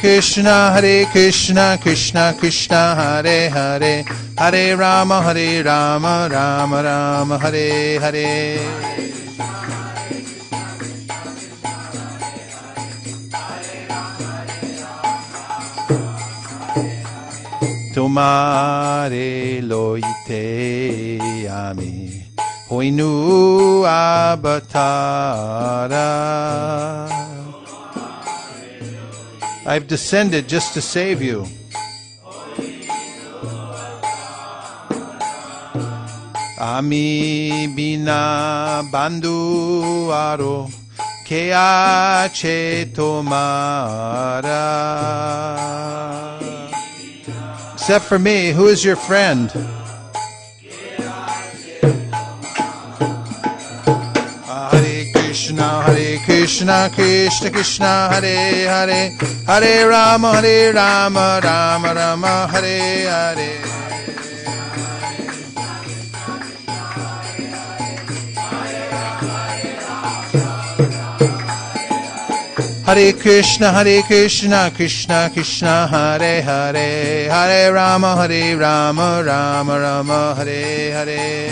Krishna, Krishna Krishna, Hare Hare, Hare Rama, Rama Rama, Hare Hare. Tomare loite ami, hoinu avatara. I've descended just to save you. Ami bina bandhu aro, keache tomara. Except for me, who is your friend? Hare Krishna, Krishna Krishna, Hare Hare, Hare Rama, Rama Rama, Hare Hare. Hare Krishna, Krishna Krishna, Hare Hare, Hare Rama, Rama Rama, Hare Hare.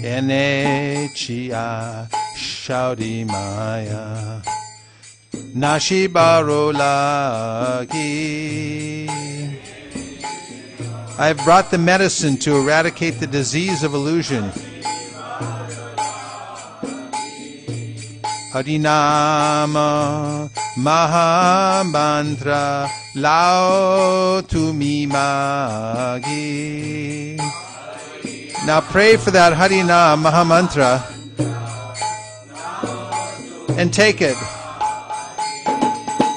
Ene chia shaudi maya, nashi barolagi. I have brought the medicine to eradicate the disease of illusion. Harinama Mahamantra Lao Tumi Magi. Now pray for that Harinama Mahamantra and take it.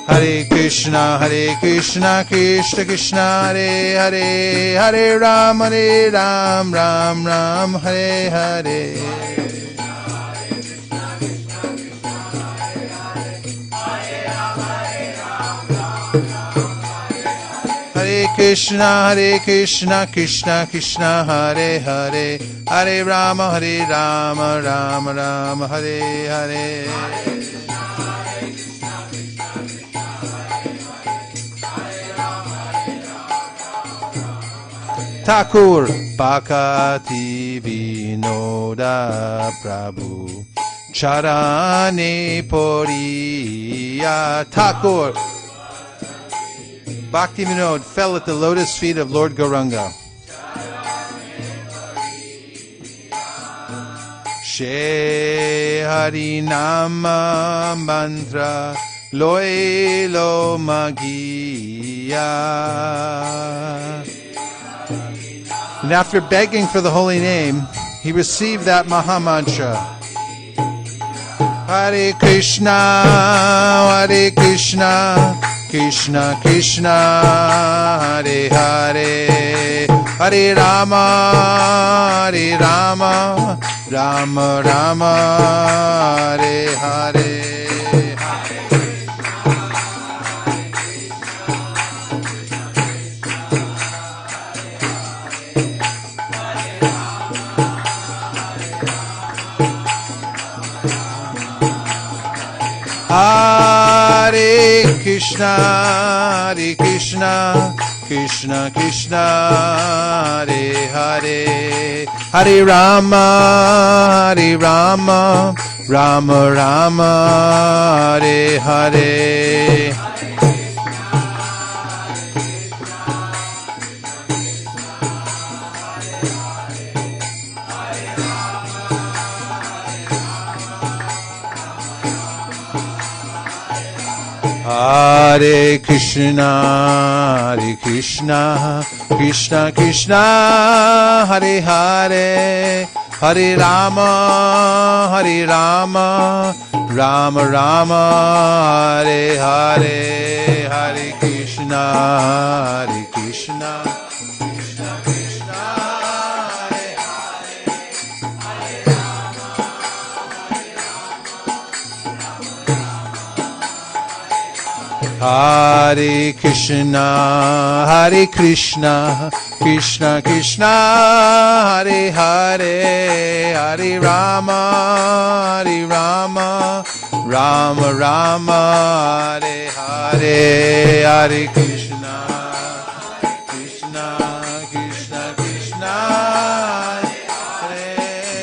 Hare Krishna, Krishna Krishna, Hare Hare, Hare Ram, Ram, Hare Hare. Hare Krishna, Krishna Krishna, Hare Hare, Hare Ram, Ram, Hare Hare. Thakur Bhakati Vinoda Prabhu Charane Poriya. Thakur Bhakti Vinod fell at the lotus feet of Lord Gauranga. She Harinama Mantra Loelo Magiya. And after begging for the holy name, he received that Mahamantra. Hare Krishna, Krishna Krishna, Hare Hare, Hare Rama, Rama Rama, Hare Hare. Hare Krishna, Krishna Krishna, Hare Hare, Hare Rama, Rama Rama, Hare Hare. Hare Krishna, Krishna Krishna, Hare Hare, Hare Rama, Rama Rama, Hare Hare, Hare Krishna, Krishna Krishna, Hare Hare, Hare Rama, Hare Krishna, Krishna Krishna, Hare Hare, Hare Rama, Rama Rama, Hare Hare, Hare Krishna, Krishna Krishna Krishna, Hare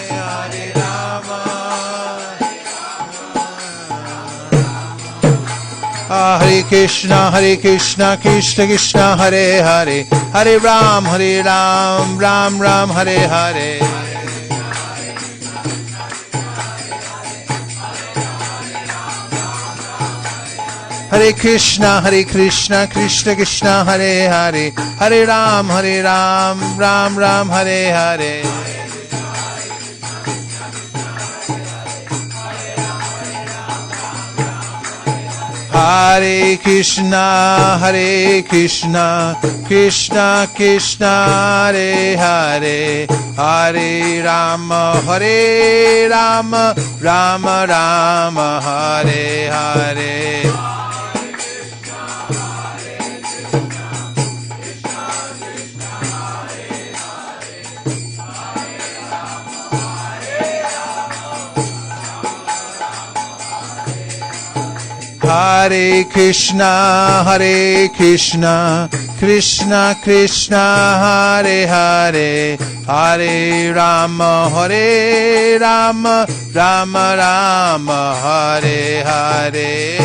Hare Rama. Hare Krishna, Krishna Krishna, Hare Hare, Hare Ram, Ram Ram, Hare Hare. Hare Krishna, Krishna Krishna, Hare Hare, Hare Ram, Ram Ram, Hare Hare. Hare Krishna, Krishna Krishna, Hare Hare, Hare Rama, Rama Rama, Hare Hare. Hare Krishna, Krishna Krishna, Hare Hare, Hare Rama, Rama Rama, Hare Hare.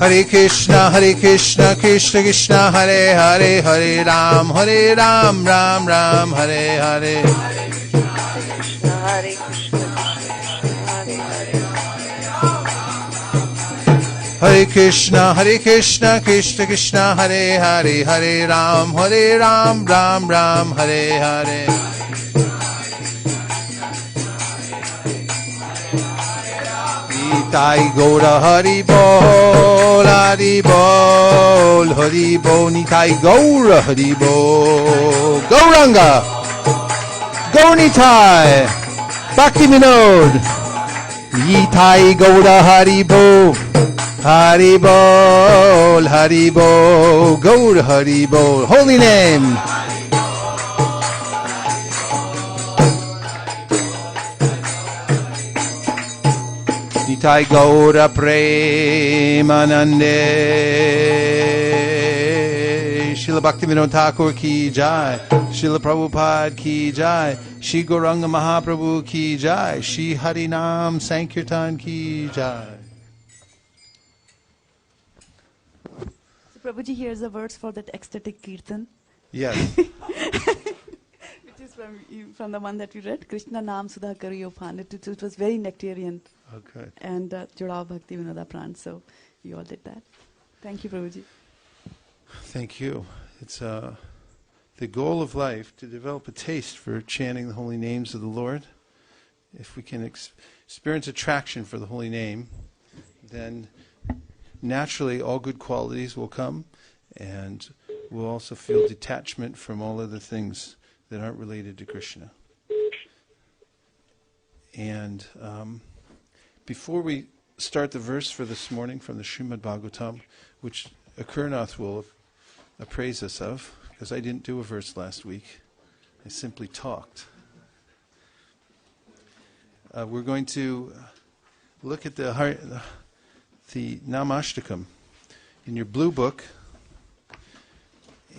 Hare Krishna, Krishna Krishna, Hare Hare, Hare Ram, Ram Ram, Hare Hare. Hare Krishna, Krishna Krishna, Hare Hare, Hare Ram, Ram Ram, Hare Hare. Nitai Gaura Hari Bol, Hari Bol, Hari Bol, Nitai Gaura Hari Bol, Gauranga, Gaur Nitai, Bhakti Vinod, Nitai Gaura Hari Bol, Hari Bol, Hari Bol, Gaur Hari Bol, holy name. Nitai Gaura Premanande, Srila Bhaktivinoda Thakur ki jai, Srila Prabhupada ki jai, Shri Gauranga Mahaprabhu ki jai, Shri Harinam Sankirtan ki jai. So Prabhuji, here's the words for that ecstatic kirtan. Yes. Which is from the one that we read, Krishna Naam Sudha Kariyo Phan. It was very nectarian. Okay. And Judav Bhakti Vinoda Pran. So you all did that. Thank you, Prabhuji. Thank you. It's the goal of life to develop a taste for chanting the holy names of the Lord. If we can experience attraction for the holy name, then naturally all good qualities will come, and we'll also feel detachment from all other things that aren't related to Krishna. And before we start the verse for this morning from the Srimad Bhagavatam, which Akurnath will appraise us of, because I didn't do a verse last week. I simply talked. We're going to look at the Namashtakam in your blue book.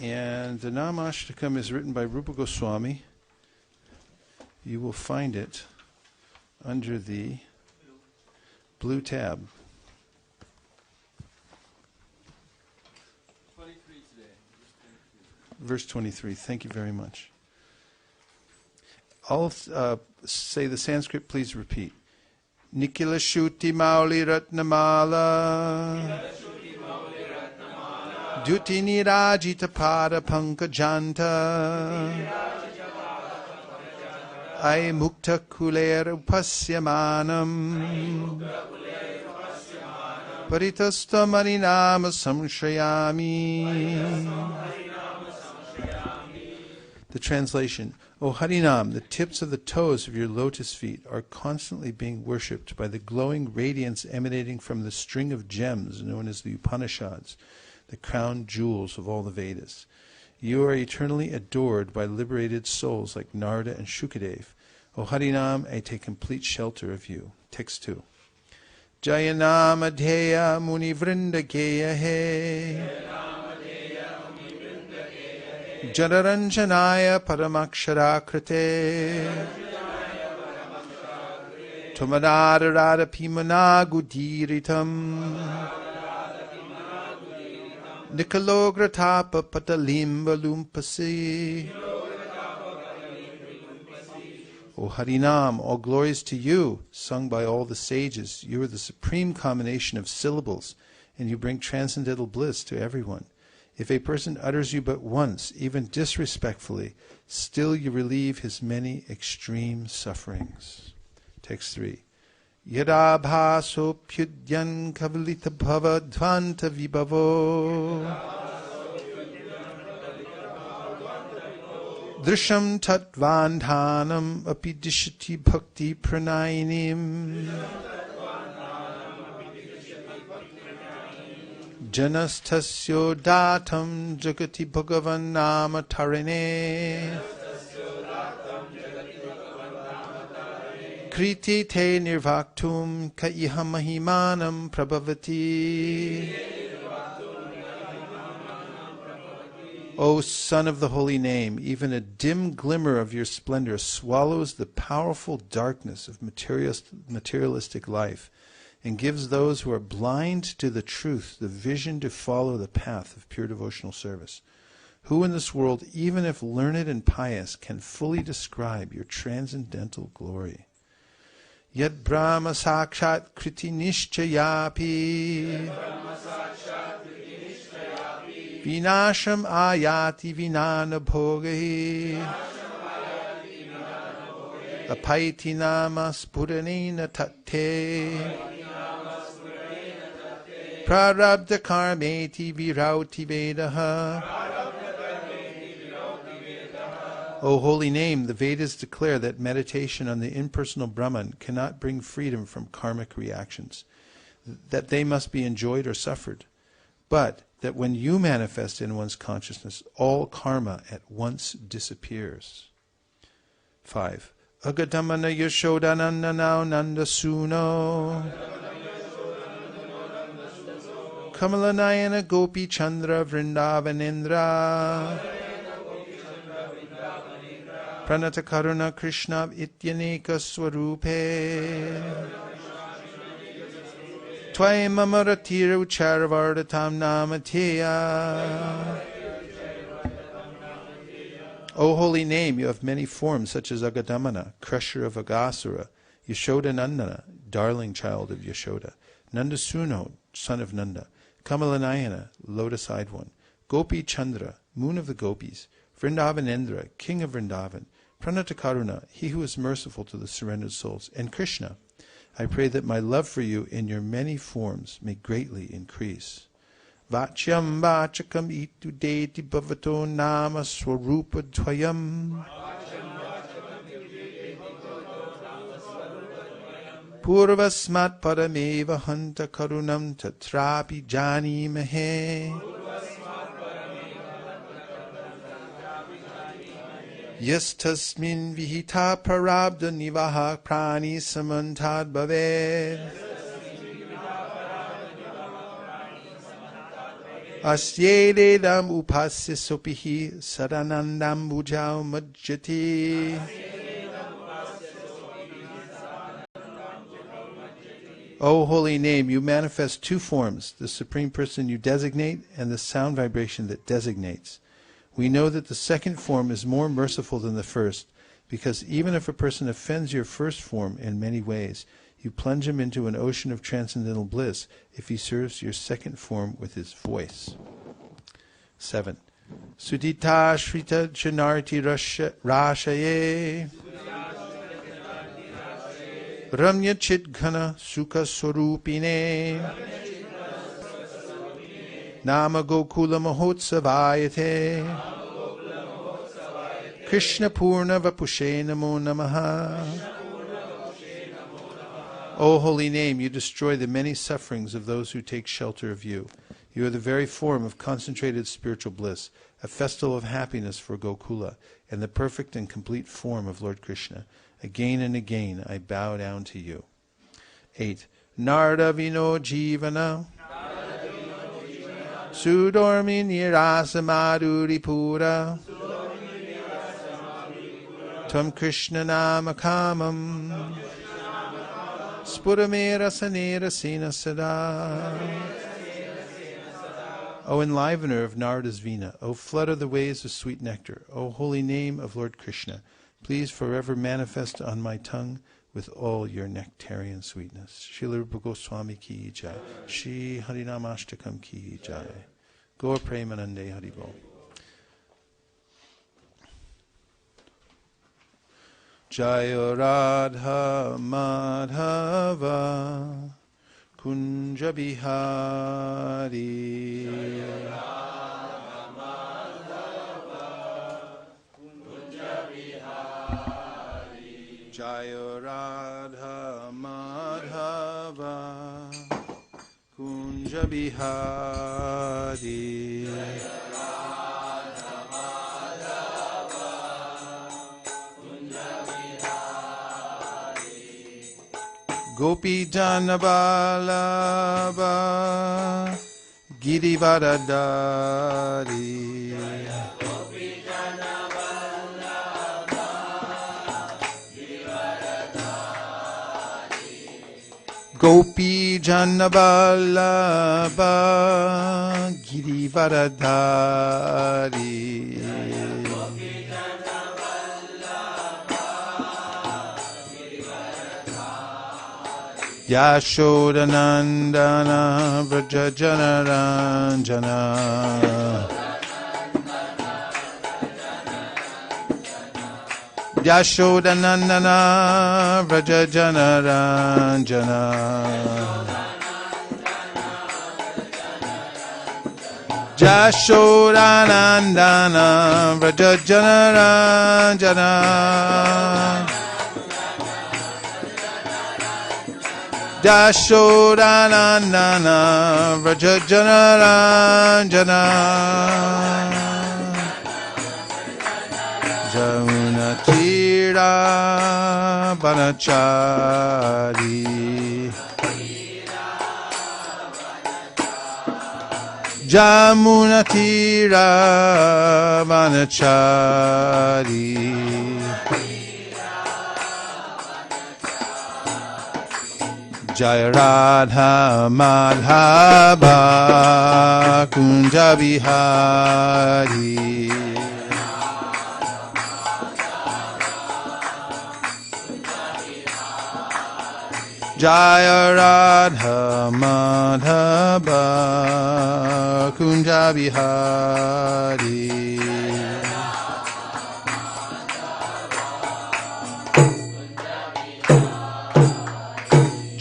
And the Namashtakam is written by Rupa Goswami. You will find it under the blue tab. 23 today. Verse 23. Thank you very much. I'll say the Sanskrit, please repeat. Nikila Shuti Mauli Ratnamala Duti Nirajita Pada Pankajanta Ay Mukta Kuler Upasyamanam Paritastam harinama samshrayami. The translation: O Harinam, the tips of the toes of your lotus feet are constantly being worshipped by the glowing radiance emanating from the string of gems known as the Upanishads, the crown jewels of all the Vedas. You are eternally adored by liberated souls like Narada and Shukadev. O Harinam, I take complete shelter of you. Text 2. Jayanam Adheya Muni Vrindakeya He Janaranjanaya Paramakshaраkrate Tomadara Pimana Gudiritam Nikalogratapa Patalimba Lumpasi. O Harinam, all glories to you, sung by all the sages. You are the supreme combination of syllables, and you bring transcendental bliss to everyone. If a person utters you but once, even disrespectfully, still you relieve his many extreme sufferings. Text 3. Yada bhaso pyudyan kavalita bhava dvanta vibhavo Drisham tatvandhanam api dishati bhakti pranayinim Janastasyo datam jagati bhagavan nama tarine Kriti te nirvaktum ka iha mahimanam prabhavati. O Son of the Holy Name, even a dim glimmer of your splendor swallows the powerful darkness of materialistic life and gives those who are blind to the truth the vision to follow the path of pure devotional service. Who in this world, even if learned and pious, can fully describe your transcendental glory? Yad Brahma Sakshat Kriti Nishchayapi Vinasham Ayati Vinana Bhogahi Apaiti Nama Spuranina Tate Prarabdha Karmeti Virauti Vedaha. O holy name, the Vedas declare that meditation on the impersonal Brahman cannot bring freedom from karmic reactions, that they must be enjoyed or suffered, but that when you manifest in one's consciousness, all karma at once disappears. 5. Agadamana Yashodanandanao Nandasuno Kamalanayana Gopi Chandra Vrindavanendra Pranata Karuna Krishna Ityaneka Swarupe Tvai Mamaratira Ucharavardatam Namateya. O holy name, you have many forms such as Agadamana, crusher of Agasura, Yashoda Nandana, darling child of Yashoda, Nandasuno, son of Nanda, Kamalanayana, lotus-eyed one, Gopi Chandra, moon of the gopis, Vrindavanendra, king of Vrindavan, Pranata Karuna, he who is merciful to the surrendered souls, and Krishna. I pray that my love for you in your many forms may greatly increase. Vachyam vachakam itu deti bhavato nama swarupa dvayam Purvasmat parameva hanta karunam tatrapi jani mahe Yastasmin vihita prarabdha nivaha prani samantad bhaved Asyededam upasya sopihi sadanandam bhujao majjati. O holy name, you manifest two forms, the Supreme Person you designate and the sound vibration that designates. We know that the second form is more merciful than the first, because even if a person offends your first form in many ways, you plunge him into an ocean of transcendental bliss if he serves your second form with his voice. 7. Sudita Shrita Janarti Rashaye Ramya Chidghana Sukha Swarupine Nama Gokula Mahotsavayate. Krishna Purna Vapushe Namo Namaha. O holy name, you destroy the many sufferings of those who take shelter of you. You are the very form of concentrated spiritual bliss, a festival of happiness for Gokula, and the perfect and complete form of Lord Krishna. Again and again I bow down to you. 8. Narada Vino Jivana Sudormi Nirasa Madhuri Pura Tvam Krishna Nama Kamam Spuramera Sanera Sena Sada. O enlivener of Narada's Vina, O flood of the waves of sweet nectar, O holy name of Lord Krishna, please forever manifest on my tongue with all your nectarian sweetness. Srila Rupa Goswami ki jai. Shri Harinamashtakam ki jai. Gaur Premanande Haribol. Jaya Radha Madhava Kunja Bihari. Jaya Radha Madhava Kunja Bihari. Gopi Janabalaba Girivaradari. Gopi Janabalaba Girivaradari. Yashodanandana Vrajajanaranjana. Yashodanandana Vrajajanaranjana. Yashodanandana Vrajajanaranjana. Yashodanandana Vrajajanaranjana. Jamunatira Vanachari. Jamunatira Vanachari. Jaya Radha Madhava Kunja Bihari. Jaya Radha Madhava Kunja Bihari.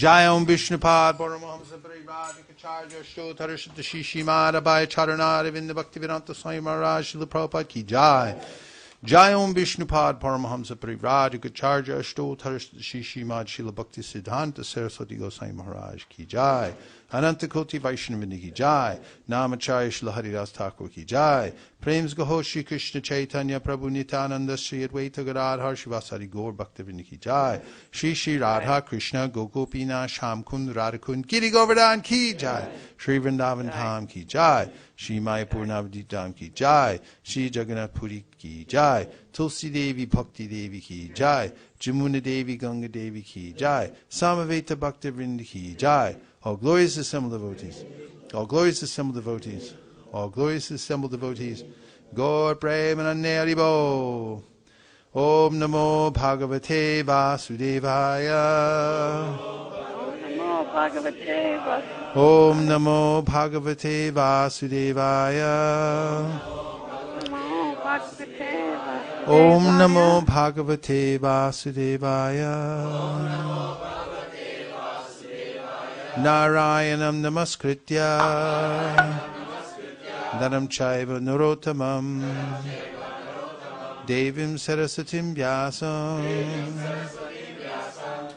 Jayam Vishnupad Paramahamsa Parivadikacharya Shtotarashita Shishimada Bhaya Charanara Vinda Bhaktivedanta Swami Maharaj Srila Prabhupada ki jai. Jayam Vishnupad Paramahamsa Parivadikacharya Shtotarashita Shishimada Srila Bhakti Siddhanta Saraswati Goswami Maharaj ki jai. Ananta Koti Vaishnavini ki jai. Namacharya Srila Haridas Thakur ki jai. Prems Gaho Shri Krishna Chaitanya Prabhu Nityananda Sri Advaita Gadadhar Shivasari Gaur Bhaktivinoda ki jai. Shri Shri Radha Krishna Gokopina Shamkund Radhakund Giri Govardhan ki jai. Shri Vrindavan Dham ki jai. Shri Mayapur Navadvip Dham ki jai. Shri Jagannath Puri ki jai. Tulsi Devi Bhakti Devi ki jai. Jamuna Devi Ganga Devi ki jai. Samaveta Bhaktivinoda ki jai. All glorious assembled devotees. All glorious assembled devotees. All glorious assembled devotees. Gaur Premanande Haribo. Om Namo Bhagavate Vasudevaya. Om Namo Bhagavate Vasudevaya. Om Namo Bhagavate Vasudevaya. Narayanam Namaskritya Naram Chaiva Narotamam Devim Sarasatim Vyasam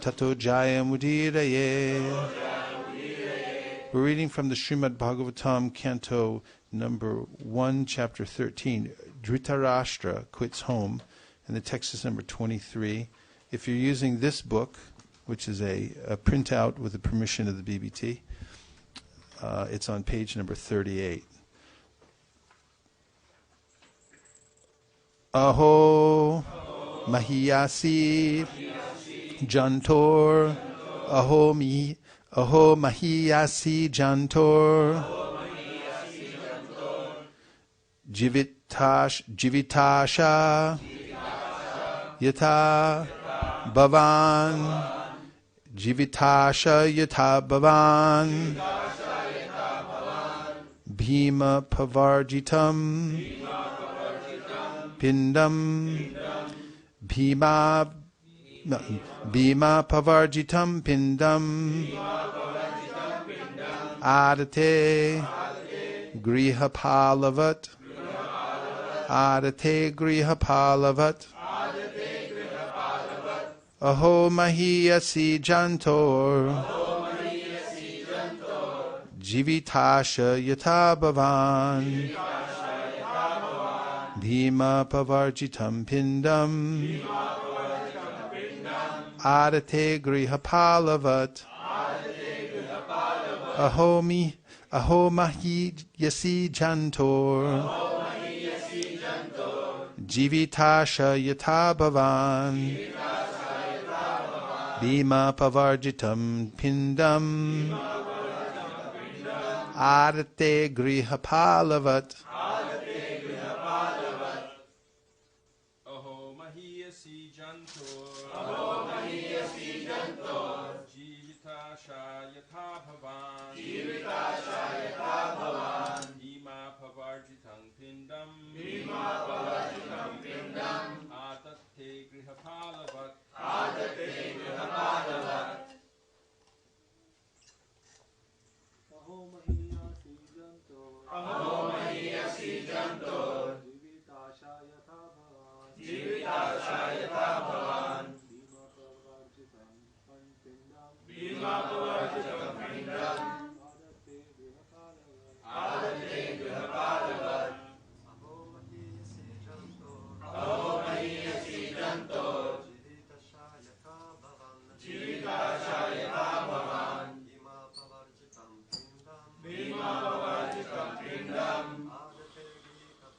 Tato Jaya Mudiraye. We're reading from the Srimad Bhagavatam, Canto number 1, chapter 13. Dhritarashtra quits home, and the text is number 23. If you're using this book, which is a printout with the permission of the BBT, it's on page number 38. Aho Mahiyasi Jantor Aho Mahiyasi Jantor Jivitasha Yata Bhavan Jivitasha Yata Bhavan Bhima Pavarjitam Pindam Bhima Pavarjitam Pindam Adate Grihapalavat Adate Grihapalavat Aho Mahiyasi Jantor Jivitasha Yata Bhavan Bhima Pavarjitam Pindam Adate Grihapalavat Aho Mahiyasi Jantor Jivitasha Yata Bhavan Bhima Pavarjitam Pindam Adate Grihapalavat Aho Mahiyasi Jantor Jivitasha Yatha Bhavan Bhima Pavarjitam Pindam Adate Grihapalavat Aho Mahiyasi Jantor Jivitasha Yatha Bhavan Bhima Pavarjitam Pindam Adate Grihapalavat Aho Mahiyasi Jantor Jivitasha Yatha Bhavan Bhima Pavarjitam Pindam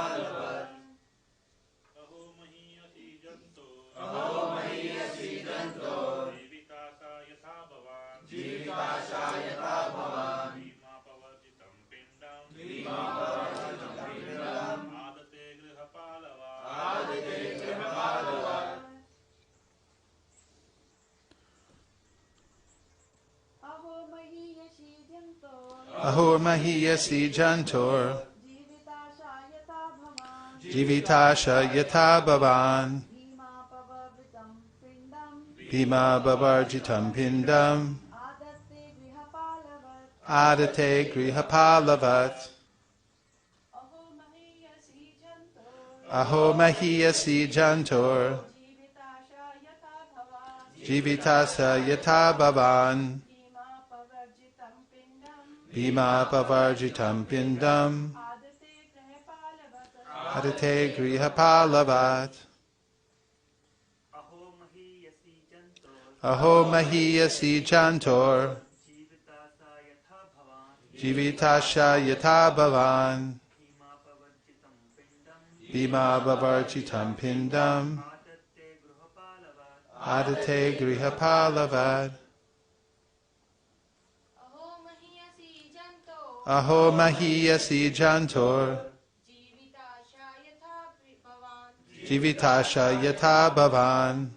Adate Grihapalavat Aho Mahiyasi Jantor Jivitasha Yatha Bhavan Bhima Pavarjitam Pindam Adate Grihapalavat Aho Mahiyasi Jantor Jivitasha Yata Bhavan Bhima Pavarjitam Pindam Adate Grihapalavat Aho Mahiyasi Jantor Jivitasha Yata Bhavan Bhima Pavarjitam Pindam Adate Grihapalavat Aho Mahiyasi Jantor Jivitasha Yata Bhavan Bhima Pavarjitam Pindam Adate Grihapalavat Aho Mahiyasi Jantor Jivitasha Yata Bhavan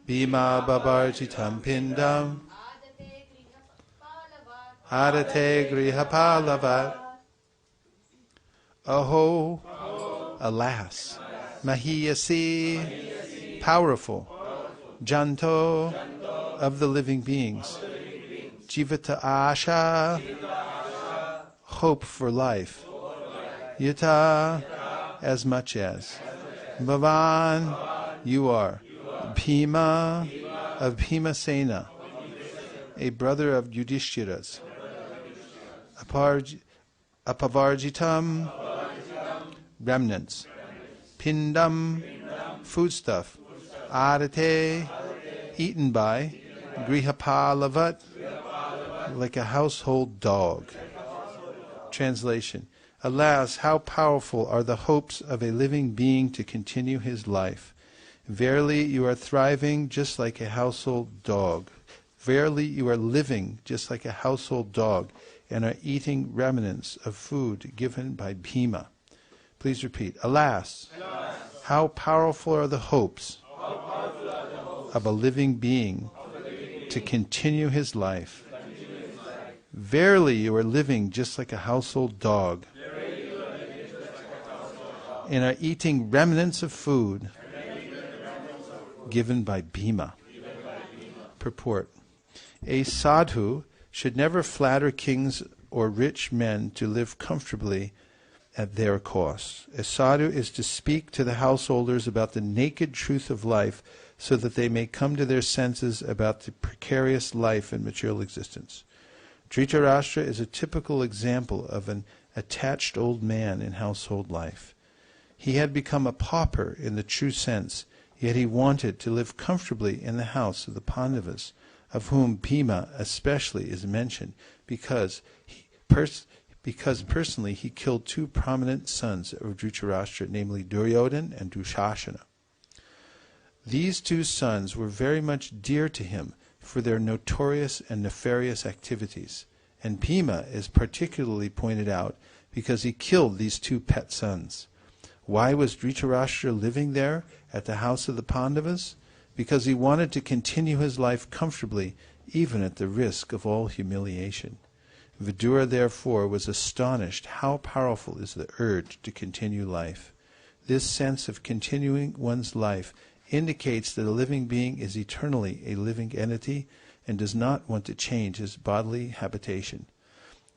Bhima Pavarjitam Pindam Adate Grihapalavat Aho, alas, Mahiyasi, powerful, Janto, of the living beings, Jivata Asha, hope for life. Yata, as much as. Bhavan, you are. Bhima, of Bhimasena, a brother of Yudhishthira's. Apavarjitam, remnants. Pindam, foodstuff. Adate, eaten by. Grihapalavat, like a household dog. Translation. Alas, how powerful are the hopes of a living being to continue his life. Verily, you are thriving just like a household dog. Verily, you are living just like a household dog and are eating remnants of food given by Bhima. Please repeat. Alas, how powerful are the hopes of a living being to continue his life. Verily, you are living just like a household dog and are eating remnants of food given by Bhima. Purport. A sadhu should never flatter kings or rich men to live comfortably at their cost. A sadhu is to speak to the householders about the naked truth of life so that they may come to their senses about the precarious life and material existence. Dhritarashtra is a typical example of an attached old man in household life. He had become a pauper in the true sense, yet he wanted to live comfortably in the house of the Pandavas, of whom Bhima especially is mentioned, because personally he killed two prominent sons of Dhritarashtra, namely Duryodhana and Dushasana. These two sons were very much dear to him for their notorious and nefarious activities, and Bhima is particularly pointed out because he killed these two pet sons. Why was Dhritarashtra living there at the house of the Pandavas? Because he wanted to continue his life comfortably, even at the risk of all humiliation. Vidura, therefore, was astonished how powerful is the urge to continue life. This sense of continuing one's life indicates that a living being is eternally a living entity and does not want to change his bodily habitation.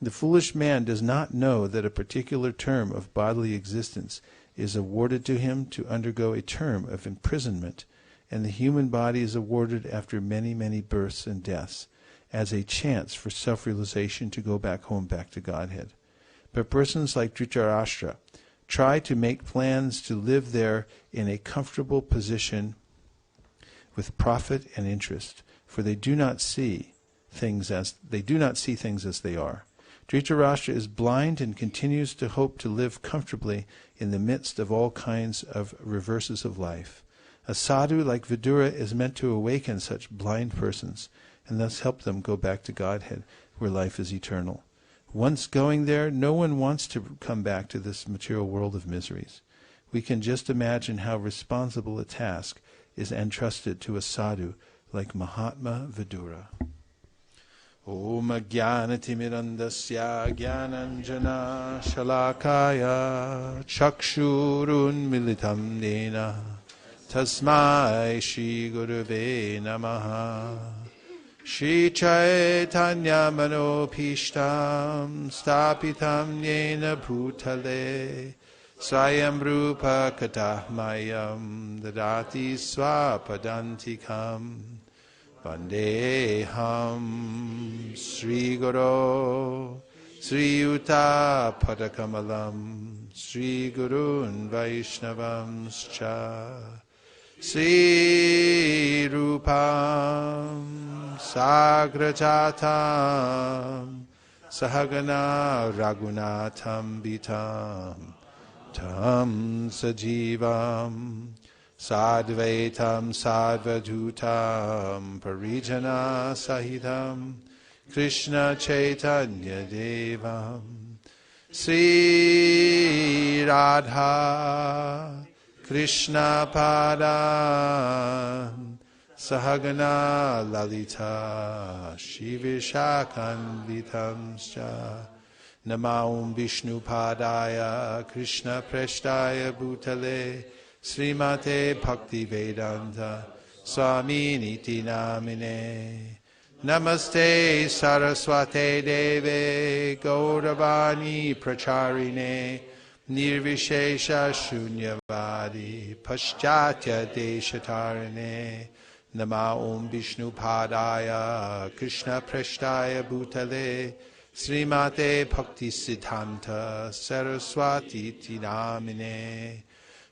The foolish man does not know that a particular term of bodily existence is awarded to him to undergo a term of imprisonment, and the human body is awarded after many, many births and deaths, as a chance for self-realization to go back home, back to Godhead. But persons like Dhritarashtra try to make plans to live there in a comfortable position with profit and interest, for they do not see things as they are. Dhritarashtra is blind and continues to hope to live comfortably in the midst of all kinds of reverses of life. A sadhu like Vidura is meant to awaken such blind persons and thus help them go back to Godhead, where life is eternal. Once going there, no one wants to come back to this material world of miseries. We can just imagine how responsible a task is entrusted to a sadhu like Mahatma Vidura. Om Jnanatimidandasya Jnananjana Shalakaya Chakshurun Militam Nena Tasmai Shri Gurave Namaha Shri Chaitanya Manopishtam Stapitam Yena Bhutale Swayam Rupa Katahmayam Dadati Swapadantikam Vandeham Sri Guru Sri Yuta Padakamalam Sri Gurun Vaishnavam Scha Sri Rupam Sagrajatam Sahagana Raghunatham Bitam Tam Sajivam Sadvaitam Sadvadutam Parijana Sahitam Krishna Chaitanya Devam Sri Radha Krishna Padam Sahagana Lalita Shivishakhan Vitamscha Namaum Vishnu Padaya Krishna Preshtaya Bhutale Srimate Bhakti Vedanta Swami Niti Namine Namaste Saraswate Deve Gauravani Pracharine Nirvishesha Shunyavadi Paschatya Deshatarine Nama Om Vishnu Padaya Krishna Preshtaya Bhutale Srimate Bhakti Siddhanta Saraswati Tinamine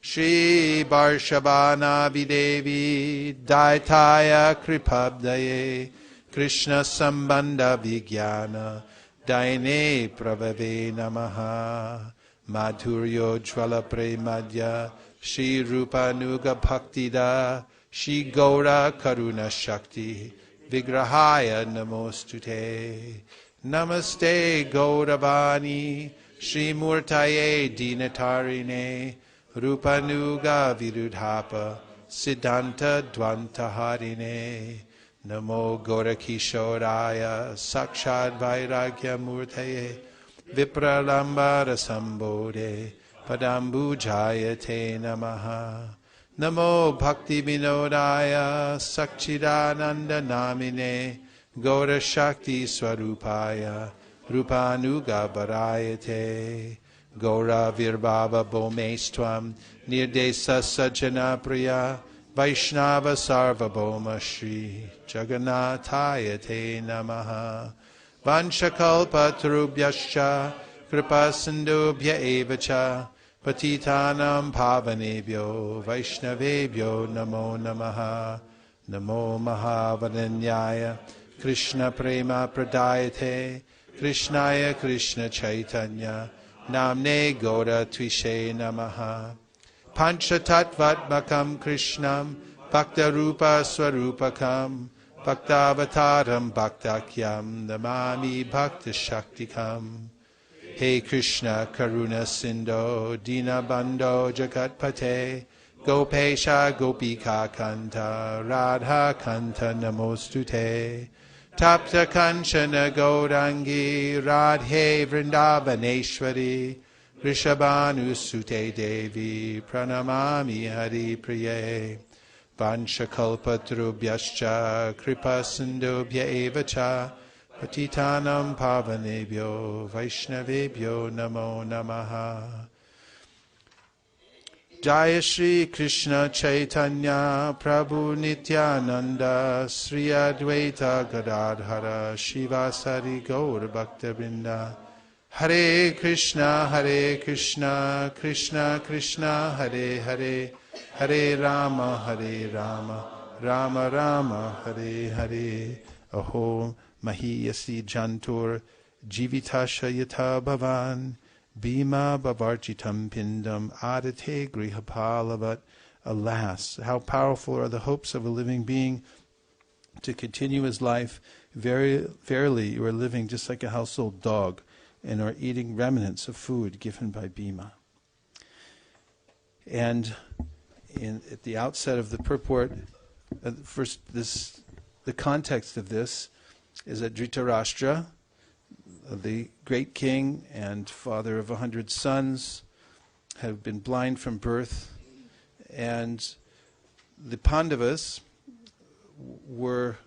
Shri Varshabhana Videvi Daitaya Kripabdaye Krishna Sambandha Vijnana Daine Pravave Namaha Madhuryo Jvala Premadya Shri Rupa Nuga Bhaktida Shri Gaura Karuna Shakti Vigrahaya Namostute Namaste Gauravani Shri Murtaye Dinatarine Rupanuga Virudhapa Siddhanta Dvantaharine Namo Gaurakishoraya Sakshad Vairagya Murtaye Vipralambara Sambodhe Padambu Jayate Namaha Namo Bhakti Vinodaya Sakchidananda Namine Gaura Shakti Swarupaya Rupanuga Varayate Gaura Virbhava Bhomestvam Nirdesa Sajjana Priya Vaishnava Sarvabhauma Shri Jagannathaya Te Namaha Vanchakalpa Tarubhyascha Kripa Sindhubhya Evacha Patitanam Pavanebhyo Vaishnavebhyo Namo Namaha Namo Mahavadanyaya Krishna Prema Pradayate Krishnaya Krishna Chaitanya Namne Gaura Tvishe Namaha Panchatattvatmakam Krishnam Bhaktarupa Swarupakam Bhaktavataram Bhaktakyam Namami Bhakta Shaktikam Hey Krishna Karuna Sindho Dinabandho Jagatpate Gopesha Gopika Kanta Radha Kanta Namostute Tapta Kanchana Gaurangi Radhe Vrindavaneshwari Rishabhanu Sute Devi Pranamami Hari Priye Vanchakalpatrubhyascha Kripa Sindhubhya Evacha Patitanam Pavanebhyo Vaishnavebhyo Namo Namaha Jaya Shri Krishna Chaitanya Prabhu Nityananda Sri Advaita Gadadhara Shivasari Gaur Bhaktabinda Hare Krishna Krishna Krishna Hare Hare Hare Rama Rama Rama Hare Hare Ahom Mahiyasi Jantur Jivitasha Yata Bhavan Bhima Bhavarchitam Pindam Adate Grihapalavat. Alas, how powerful are the hopes of a living being to continue his life. Verily, you are living just like a household dog and are eating remnants of food given by Bhima. And at the outset of the purport, the context of this is that Dhritarashtra, the great king and father of 100 sons, had been blind from birth, and the Pandavas were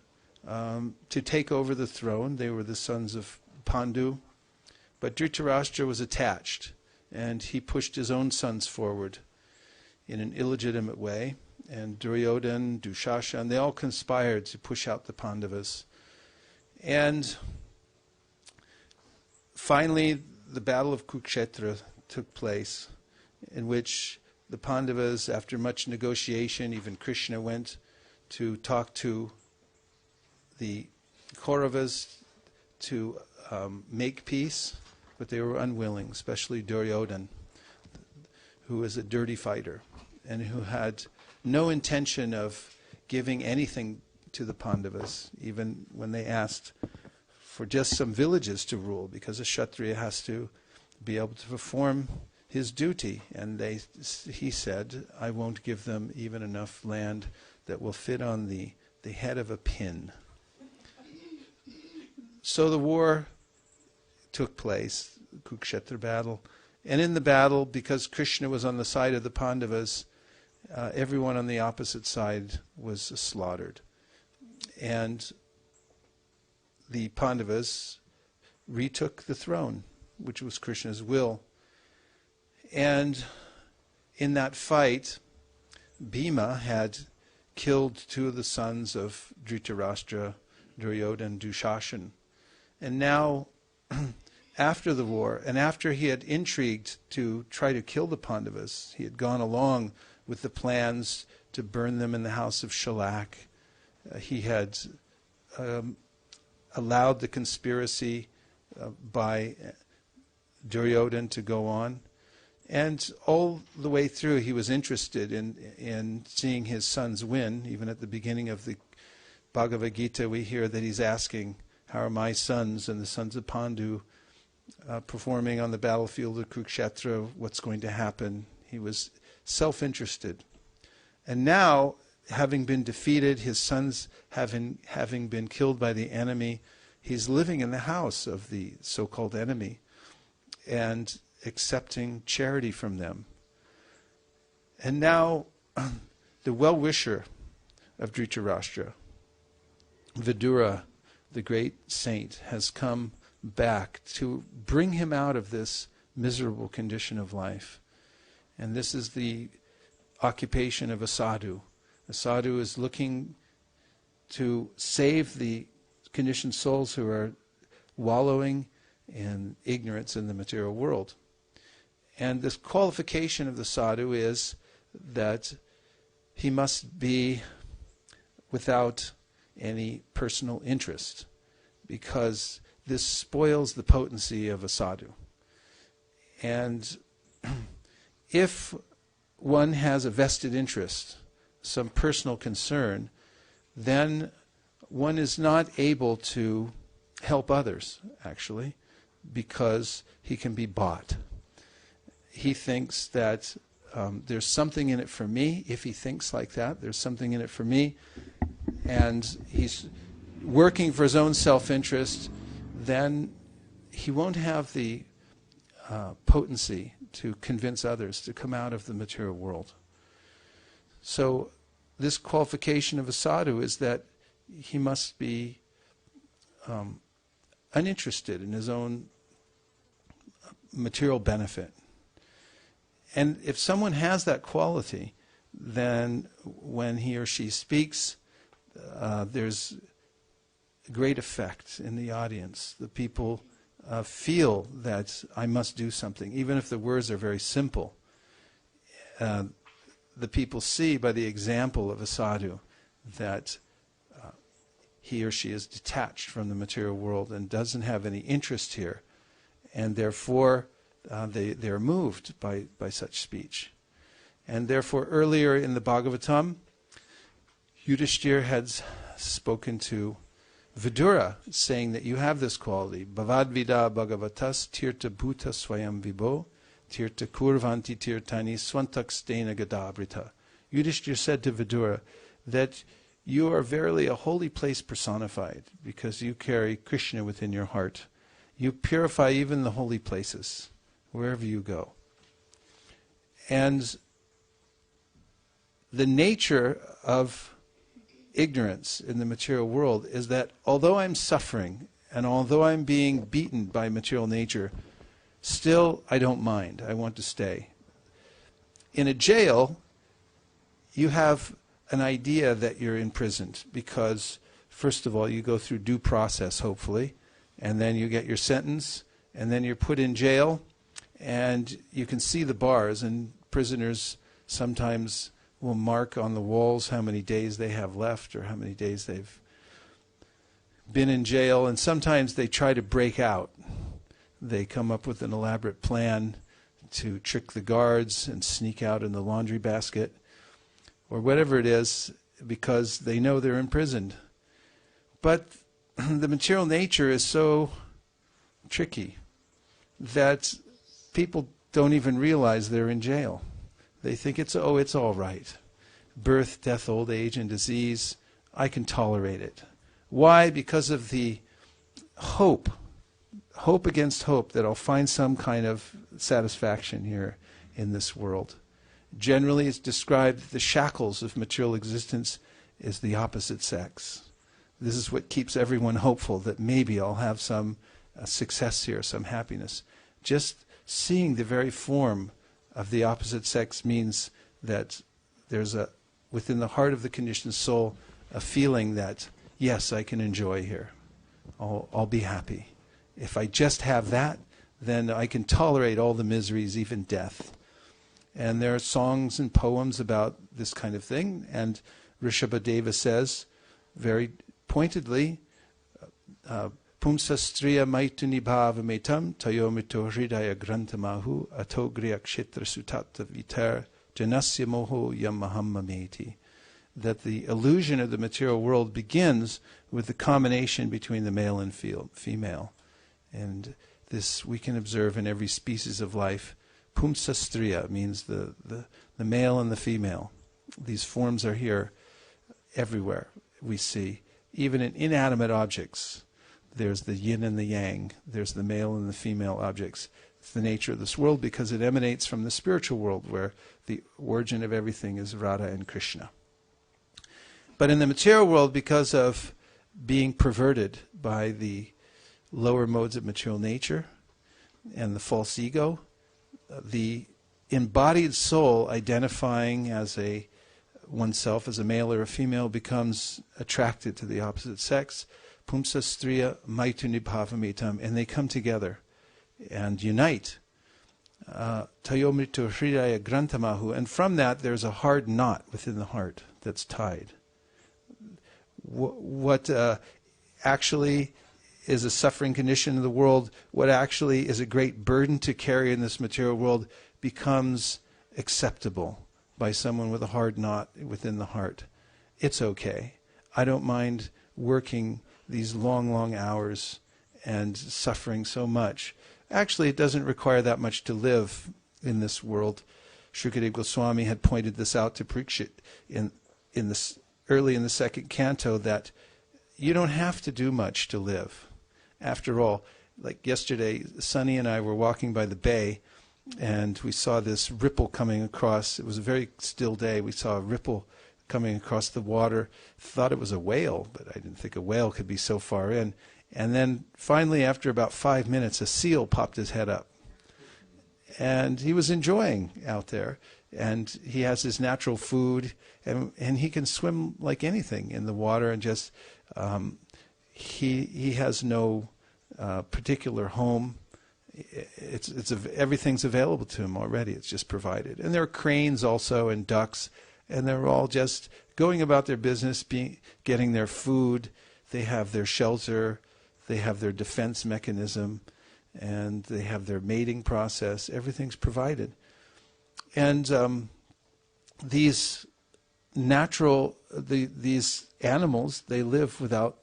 to take over the throne. They were the sons of Pandu, but Dhritarashtra was attached, and he pushed his own sons forward in an illegitimate way, and Duryodhana, Dushashan, they all conspired to push out the Pandavas. And finally, the Battle of Kurukshetra took place, in which the Pandavas, after much negotiation, even Krishna went to talk to the Kauravas to make peace, but they were unwilling, especially Duryodhana, who was a dirty fighter and who had no intention of giving anything to the Pandavas, even when they asked for just some villages to rule, because a Kshatriya has to be able to perform his duty. And he said, I won't give them even enough land that will fit on the head of a pin. So the war took place, the Kurukshetra battle. And in the battle, because Krishna was on the side of the Pandavas, everyone on the opposite side was slaughtered. And the Pandavas retook the throne, which was Krishna's will. And in that fight, Bhima had killed two of the sons of Dhritarashtra, Duryodhana and Dushashan. And now, after the war, and after he had intrigued to try to kill the Pandavas, he had gone along with the plans to burn them in the house of Shalak. He had allowed the conspiracy by Duryodhana to go on. And all the way through, he was interested in seeing his sons win. Even at the beginning of the Bhagavad Gita, we hear that he's asking, how are my sons and the sons of Pandu performing on the battlefield of Kurukshetra? What's going to happen? He was self-interested. And now, having been defeated, his sons having been killed by the enemy, he's living in the house of the so-called enemy and accepting charity from them. And now, the well-wisher of Dhritarashtra, Vidura, the great saint, has come back to bring him out of this miserable condition of life. And this is the occupation of a sadhu. A sadhu is looking to save the conditioned souls who are wallowing in ignorance in the material world. And this qualification of the sadhu is that he must be without any personal interest, because this spoils the potency of a sadhu. And if one has a vested interest, some personal concern, then one is not able to help others, actually, because he can be bought. He thinks that there's something in it for me. If he thinks like that, there's something in it for me, and he's working for his own self-interest, then he won't have the potency to convince others to come out of the material world. So this qualification of a sadhu is that he must be uninterested in his own material benefit. And if someone has that quality, then when he or she speaks, there's great effect in the audience. The people feel that I must do something, even if the words are very simple. The people see by the example of a sadhu that he or she is detached from the material world and doesn't have any interest here, and therefore they're moved by such speech. And therefore earlier in the Bhagavatam, Yudhishthira had spoken to Vidura, saying that you have this quality, Bhavadvida Bhagavatas Tirta Bhuta Swayam Vibho Tirta Kurvanti Tirtani Swantakstena Gadabrita. Yudhishthira said to Vidura that you are verily a holy place personified, because you carry Krishna within your heart. You purify even the holy places, wherever you go. And the nature of ignorance in the material world is that although I'm suffering and although I'm being beaten by material nature, still I don't mind. I want to stay. In a jail, you have an idea that you're imprisoned because, first of all, you go through due process, hopefully, and then you get your sentence, and then you're put in jail, and you can see the bars, and prisoners sometimes will mark on the walls how many days they have left or how many days they've been in jail, and sometimes they try to break out. They come up with an elaborate plan to trick the guards and sneak out in the laundry basket or whatever it is, because they know they're imprisoned. But the material nature is so tricky that people don't even realize they're in jail. They think it's all right. Birth, death, old age, and disease, I can tolerate it. Why? Because of the hope against hope that I'll find some kind of satisfaction here in this world. Generally, it's described the shackles of material existence as the opposite sex. This is what keeps everyone hopeful that maybe I'll have some success here, some happiness. Just seeing the very form of the opposite sex means that there's within the heart of the conditioned soul, a feeling that, yes, I can enjoy here. I'll be happy. If I just have that, then I can tolerate all the miseries, even death. And there are songs and poems about this kind of thing. And Rishabhadeva says, very pointedly, Pumsastriya maituni bhava metam tayomito hridaya grantamahu atogriya kshetra sutatta vitar janasya moho yamahammameti. That the illusion of the material world begins with the combination between the male and female. And this we can observe in every species of life. Pumsastriya means the male and the female. These forms are here everywhere we see. Even in inanimate objects, there's the yin and the yang. There's the male and the female objects. It's the nature of this world because it emanates from the spiritual world where the origin of everything is Radha and Krishna. But in the material world, because of being perverted by the lower modes of material nature and the false ego, the embodied soul identifying as oneself as a male or a female becomes attracted to the opposite sex. Pumsa striya maituni bhavamitam, and they come together and unite. Tayomrito hridaya grantamahu, and from that there's a hard knot within the heart that's tied. What actually is a suffering condition in the world, what actually is a great burden to carry in this material world, becomes acceptable by someone with a hard knot within the heart. It's okay. I don't mind working these long, long hours and suffering so much. Actually, it doesn't require that much to live in this world. Shukadeva Goswami had pointed this out to Parikshit early in the second canto, that you don't have to do much to live. After all, like yesterday, Sunny and I were walking by the bay, and we saw this ripple coming across. It was a very still day. We saw a ripple coming across the water. Thought it was a whale, but I didn't think a whale could be so far in. And then finally, after about 5 minutes, a seal popped his head up. And he was enjoying out there. And he has his natural food, and he can swim like anything in the water, and just he has no particular home. Everything's available to him already. It's just provided. And there are cranes also and ducks, and they're all just going about their business, getting their food. They have their shelter. They have their defense mechanism, and they have their mating process. Everything's provided. And these these animals, they live without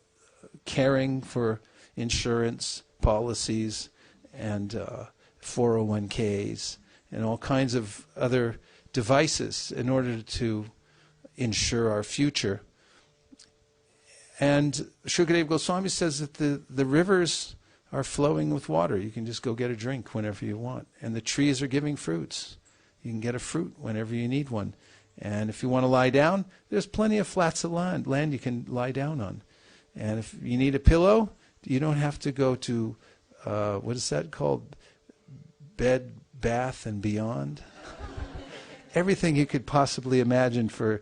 caring for insurance policies and 401ks and all kinds of other devices in order to ensure our future. And Shukadeva Goswami says that the rivers are flowing with water. You can just go get a drink whenever you want. And the trees are giving fruits. You can get a fruit whenever you need one. And if you want to lie down, there's plenty of flats of land you can lie down on. And if you need a pillow, you don't have to go to, what is that called? Bed, Bath, and Beyond. Everything you could possibly imagine for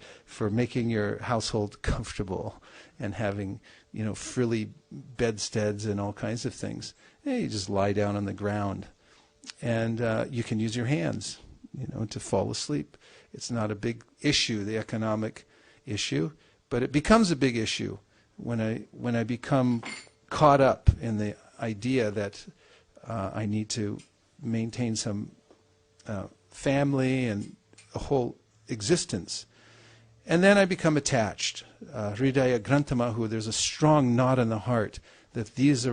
making your household comfortable and having, frilly bedsteads and all kinds of things. You just lie down on the ground. And you can use your hands, to fall asleep. It's not a big issue, the economic issue, but it becomes a big issue when I become caught up in the idea that I need to maintain some family and a whole existence. And then I become attached. Hridaya Grantamahu, there's a strong knot in the heart that this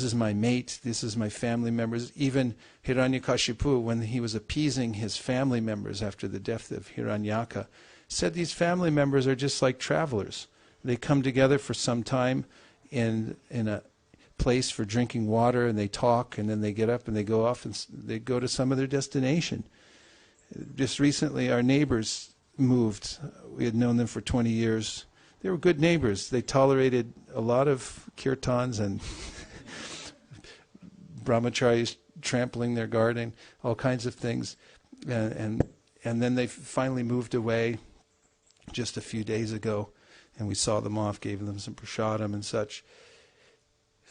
is my mate, this is my family members. Even Hiranyakashipu, when he was appeasing his family members after the death of Hiranyaka, said these family members are just like travelers. They come together for some time in a place for drinking water, and they talk, and then they get up and they go off and they go to some other destination. Just recently, our neighbors moved. We had known them for 20 years. They were good neighbors. They tolerated a lot of kirtans and brahmacharis trampling their garden, all kinds of things. And then they finally moved away just a few days ago, and we saw them off, gave them some prasadam and such.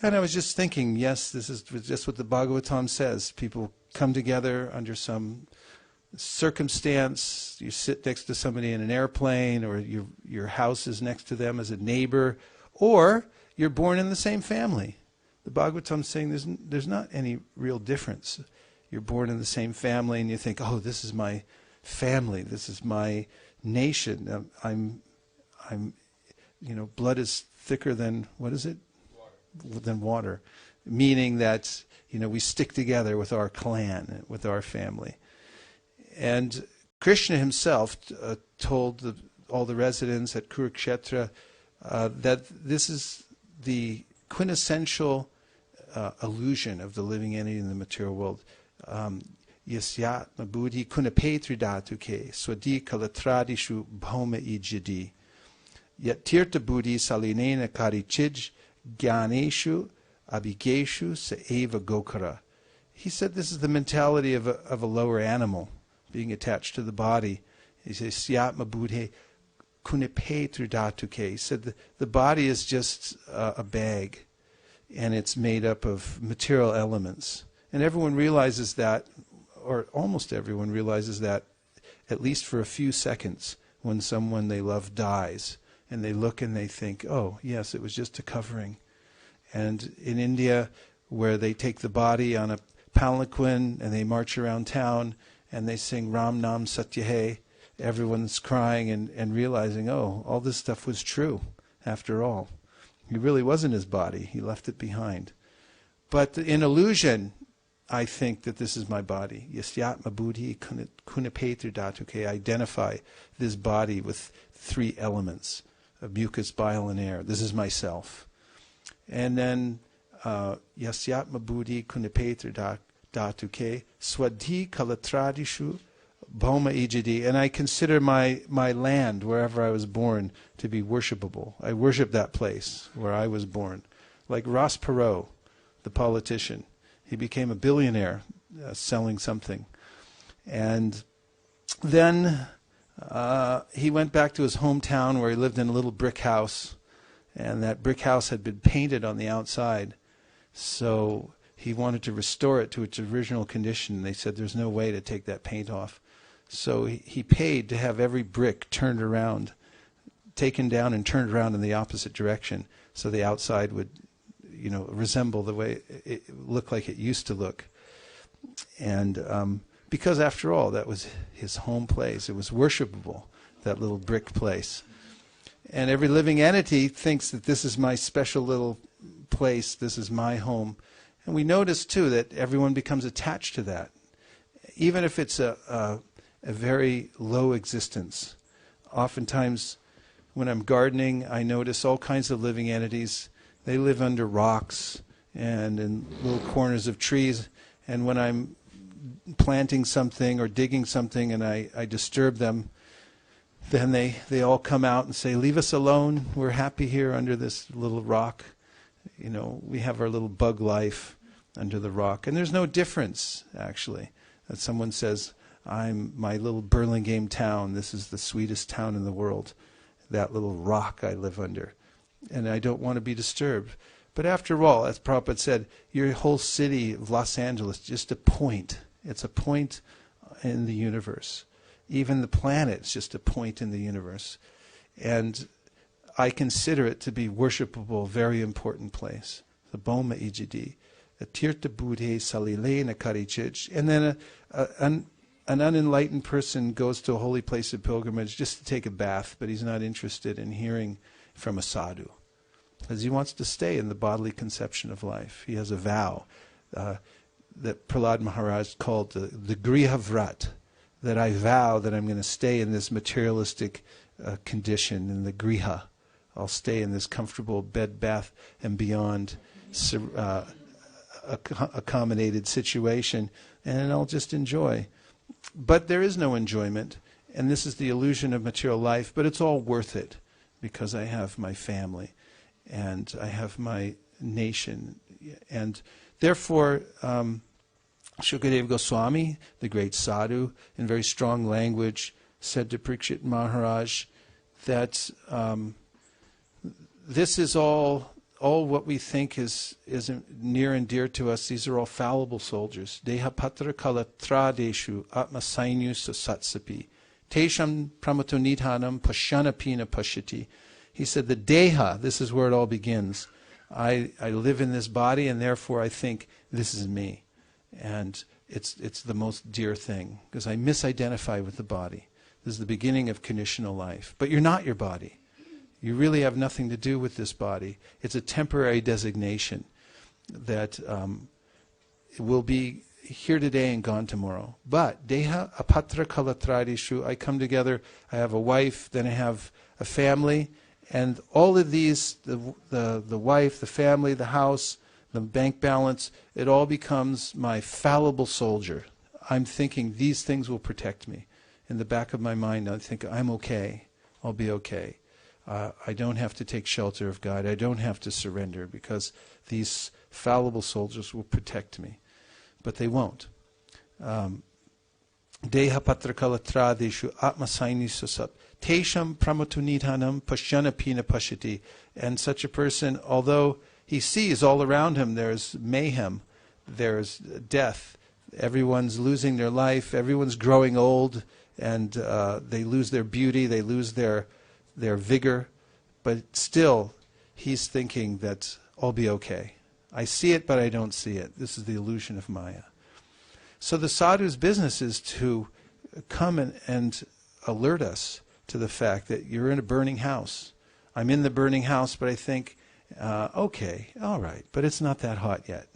And I was just thinking, yes, this is just what the Bhagavatam says. People come together under some circumstance. You sit next to somebody in an airplane, or your house is next to them as a neighbor, or you're born in the same family. The Bhagavatam is saying there's not any real difference. You're born in the same family, and you think, oh, this is my family, this is my nation. I'm blood is thicker than, what is it? Than water, meaning that we stick together with our clan, with our family. And Krishna himself told all the residents at Kurukshetra that this is the quintessential illusion of the living entity in the material world. Yasyatma buddhi kunapetridatuke swadi kalatradishu bhauma ijadi yat tirta buddhi salinena karichij Gyaneshu Abhigeshu Saeva Gokara. He said this is the mentality of a lower animal being attached to the body. He says Syatma Buddhe Kunipetridatuke. He said the body is just a bag, and it's made up of material elements. And everyone realizes that, or almost everyone realizes that, at least for a few seconds, when someone they love dies. And they look and they think, oh, yes, it was just a covering. And in India, where they take the body on a palanquin and they march around town and they sing Ram Nam Satyahe, everyone's crying and realizing, oh, all this stuff was true after all. He really wasn't his body. He left it behind. But in illusion, I think that this is my body. Yasyatma buddhi kunapetridatuke. I identify this body with three elements of mucus, bile, and air. This is myself. And then yasyatma buddhi kunapetridatuke swadhi kalatradishu bhauma ijadi. And I consider my land, wherever I was born, to be worshipable. I worship that place where I was born. Like Ross Perot, the politician. He became a billionaire selling something. And then he went back to his hometown where he lived in a little brick house, and that brick house had been painted on the outside. So he wanted to restore it to its original condition. They said there's no way to take that paint off. So he paid to have every brick turned around, taken down and turned around in the opposite direction, so the outside would resemble the way it looked like it used to look. And because after all, that was his home place. It was worshipable, that little brick place. And every living entity thinks that this is my special little place, this is my home. And we notice too that everyone becomes attached to that, even if it's a very low existence. Oftentimes when I'm gardening, I notice all kinds of living entities. They live under rocks and in little corners of trees. And when I'm planting something or digging something and I disturb them, then they all come out and say, leave us alone. We're happy here under this little rock. We have our little bug life under the rock. And there's no difference, actually. That someone says, I'm my little Burlingame town. This is the sweetest town in the world. That little rock I live under. And I don't want to be disturbed. But after all, as Prabhupada said, your whole city of Los Angeles is just a point. It's a point in the universe. Even the planet is just a point in the universe. And I consider it to be worshipable, very important place. The Boma Ijidi, a Tirtha Buddhe Salilena Karichich. And then an unenlightened person goes to a holy place of pilgrimage just to take a bath, but he's not interested in hearing from a sadhu, because he wants to stay in the bodily conception of life. He has a vow that Prahlad Maharaj called the Griha Vrat, that I vow that I'm going to stay in this materialistic condition, in the Griha. I'll stay in this comfortable bed, bath, and beyond accommodated situation, and I'll just enjoy. But there is no enjoyment, and this is the illusion of material life, but it's all worth it. because I have my family and I have my nation. And therefore, Shukadeva Goswami, the great sadhu, in very strong language, said to Parikshit Maharaj that this is all what we think is near and dear to us. These are all fallible soldiers. Deha patra kala tradeshu atma sainu satsapi. Tesham pramato nidhanam pashanapina pashati. He said the deha, this is where it all begins. I live in this body and therefore I think this is me. And it's the most dear thing because I misidentify with the body. This is the beginning of conditional life. But you're not your body. You really have nothing to do with this body. It's a temporary designation that will be here today and gone tomorrow. But deha apatra kalatradishu, I come together, I have a wife, then I have a family, and all of these, the wife, the family, the house, the bank balance, it all becomes my fallible soldier. I'm thinking these things will protect me. In the back of my mind, I think I'm okay. I'll be okay. I don't have to take shelter of God. I don't have to surrender because these fallible soldiers will protect me. But they won't. Deha patrakala atma saini susap. Tesham pramatunidhanam pashanapina pashati. And such a person, although he sees all around him there's mayhem, there's death, everyone's losing their life, everyone's growing old, and they lose their beauty, they lose their vigor, but still he's thinking that I'll be okay. I see it, but I don't see it. This is the illusion of Maya. So the sadhu's business is to come and alert us to the fact that you're in a burning house. I'm in the burning house, but I think, okay, all right, but it's not that hot yet.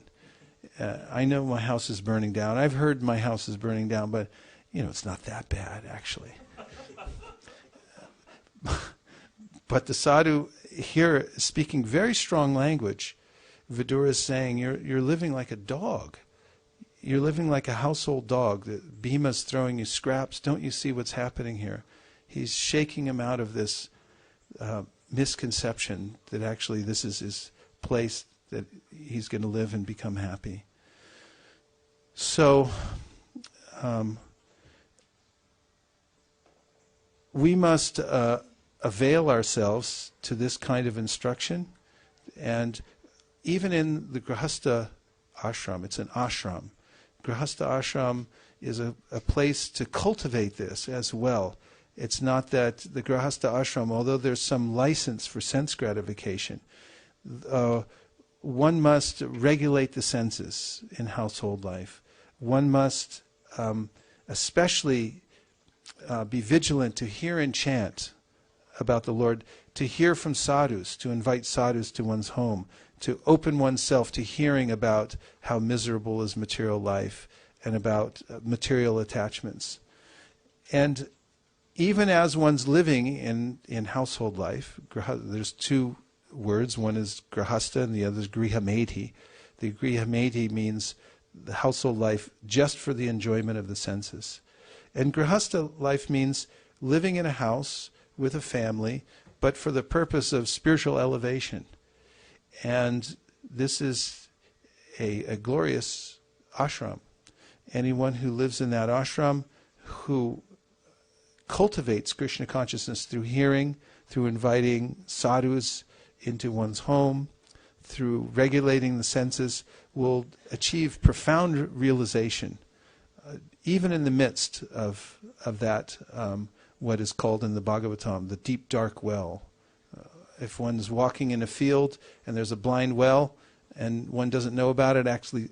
I know my house is burning down. I've heard my house is burning down, but it's not that bad, actually. But the sadhu here, speaking very strong language, Vidura is saying, you're living like a dog. You're living like a household dog. Bhima's throwing you scraps. Don't you see what's happening here? He's shaking him out of this misconception that actually this is his place, that he's going to live and become happy. So, we must avail ourselves to this kind of instruction. And even in the Grihastha ashram, it's an ashram. Grihastha ashram is a place to cultivate this as well. It's not that the Grihastha ashram, although there's some license for sense gratification, one must regulate the senses in household life. One must especially be vigilant to hear and chant about the Lord, to hear from sadhus, to invite sadhus to one's home, to open oneself to hearing about how miserable is material life and about material attachments. And even as one's living in household life, there's two words. One is grihastha and the other is grihamedhi. The grihamedhi means the household life just for the enjoyment of the senses. And grihastha life means living in a house with a family, but for the purpose of spiritual elevation. And this is a glorious ashram. Anyone who lives in that ashram, who cultivates Krishna consciousness through hearing, through inviting sadhus into one's home, through regulating the senses, will achieve profound realization, even in the midst of that, what is called in the Bhagavatam, the deep dark well. If one's walking in a field and there's a blind well and one doesn't know about it, actually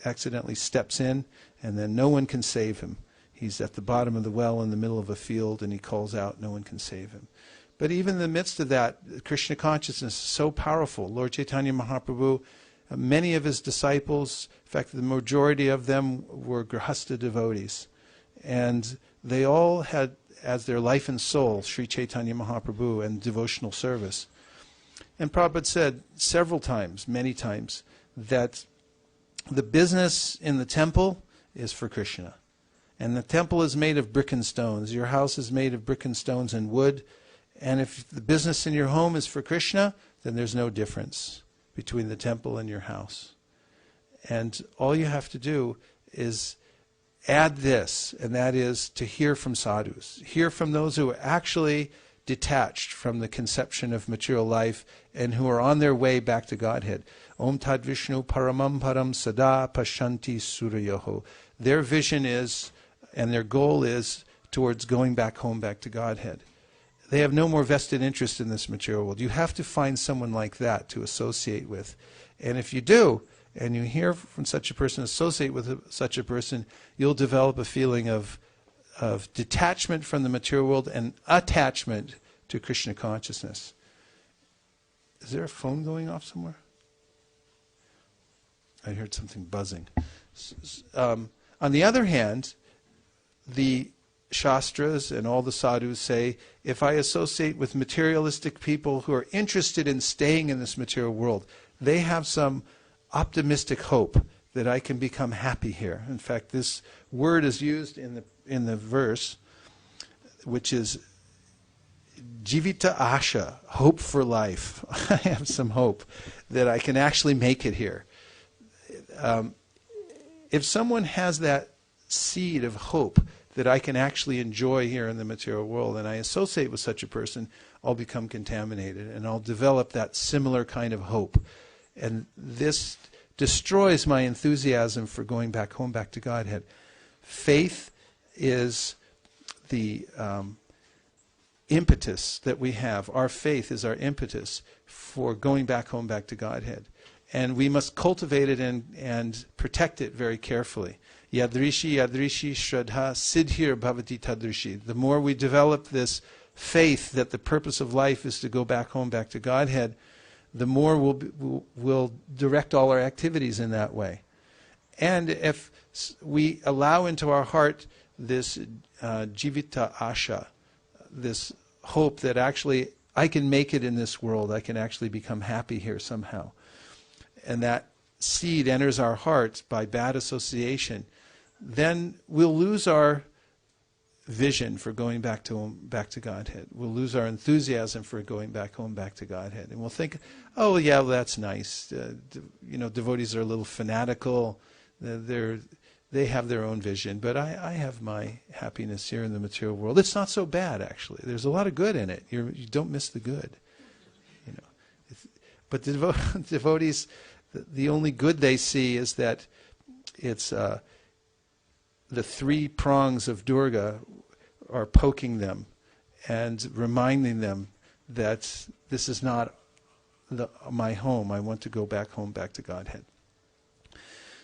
accidentally steps in, and then no one can save him. He's at the bottom of the well in the middle of a field and he calls out, no one can save him. But even in the midst of that, Krishna consciousness is so powerful. Lord Chaitanya Mahaprabhu, many of his disciples, in fact the majority of them were Grihastha devotees. And they all had as their life and soul Sri Chaitanya Mahaprabhu and devotional service. And Prabhupada said several times, many times, that the business in the temple is for Krishna. And the temple is made of brick and stones. Your house is made of brick and stones and wood. And if the business in your home is for Krishna, then there's no difference between the temple and your house. And all you have to do is add this, and that is to hear from sadhus. Hear from those who are actually detached from the conception of material life and who are on their way back to Godhead. Om Tad Vishnu Paramam Param Sada Pashanti Surayoho. Their vision is, and their goal is, towards going back home, back to Godhead. They have no more vested interest in this material world. You have to find someone like that to associate with. And if you do, and you hear from such a person, associate with such a person, you'll develop a feeling of detachment from the material world and attachment to Krishna consciousness. Is there a phone going off somewhere? I heard something buzzing. On the other hand, the Shastras and all the sadhus say, if I associate with materialistic people who are interested in staying in this material world, they have some optimistic hope that I can become happy here. In fact, this word is used in the verse, which is Jivita Asha, hope for life. I have some hope that I can actually make it here. If someone has that seed of hope that I can actually enjoy here in the material world, and I associate with such a person, I'll become contaminated, and I'll develop that similar kind of hope. And this destroys my enthusiasm for going back home, back to Godhead. Faith is the impetus that we have. Our faith is our impetus for going back home, back to Godhead. And we must cultivate it and protect it very carefully. Yadrishi, yadrishi, shraddha, siddhir bhavati tadrishi. The more we develop this faith that the purpose of life is to go back home, back to Godhead, the more we'll direct all our activities in that way. And if we allow into our heart this jivita asha, this hope that actually I can make it in this world, I can actually become happy here somehow, and that seed enters our hearts by bad association, then we'll lose our vision for going back to Godhead. We'll lose our enthusiasm for going back home, back to Godhead. And we'll think, oh yeah, well, that's nice. Devotees are a little fanatical. They have their own vision. But I have my happiness here in the material world. It's not so bad, actually. There's a lot of good in it. You don't miss the good. But the devotees, the only good they see is that it's the three prongs of Durga are poking them and reminding them that this is not my home. I want to go back home, back to Godhead.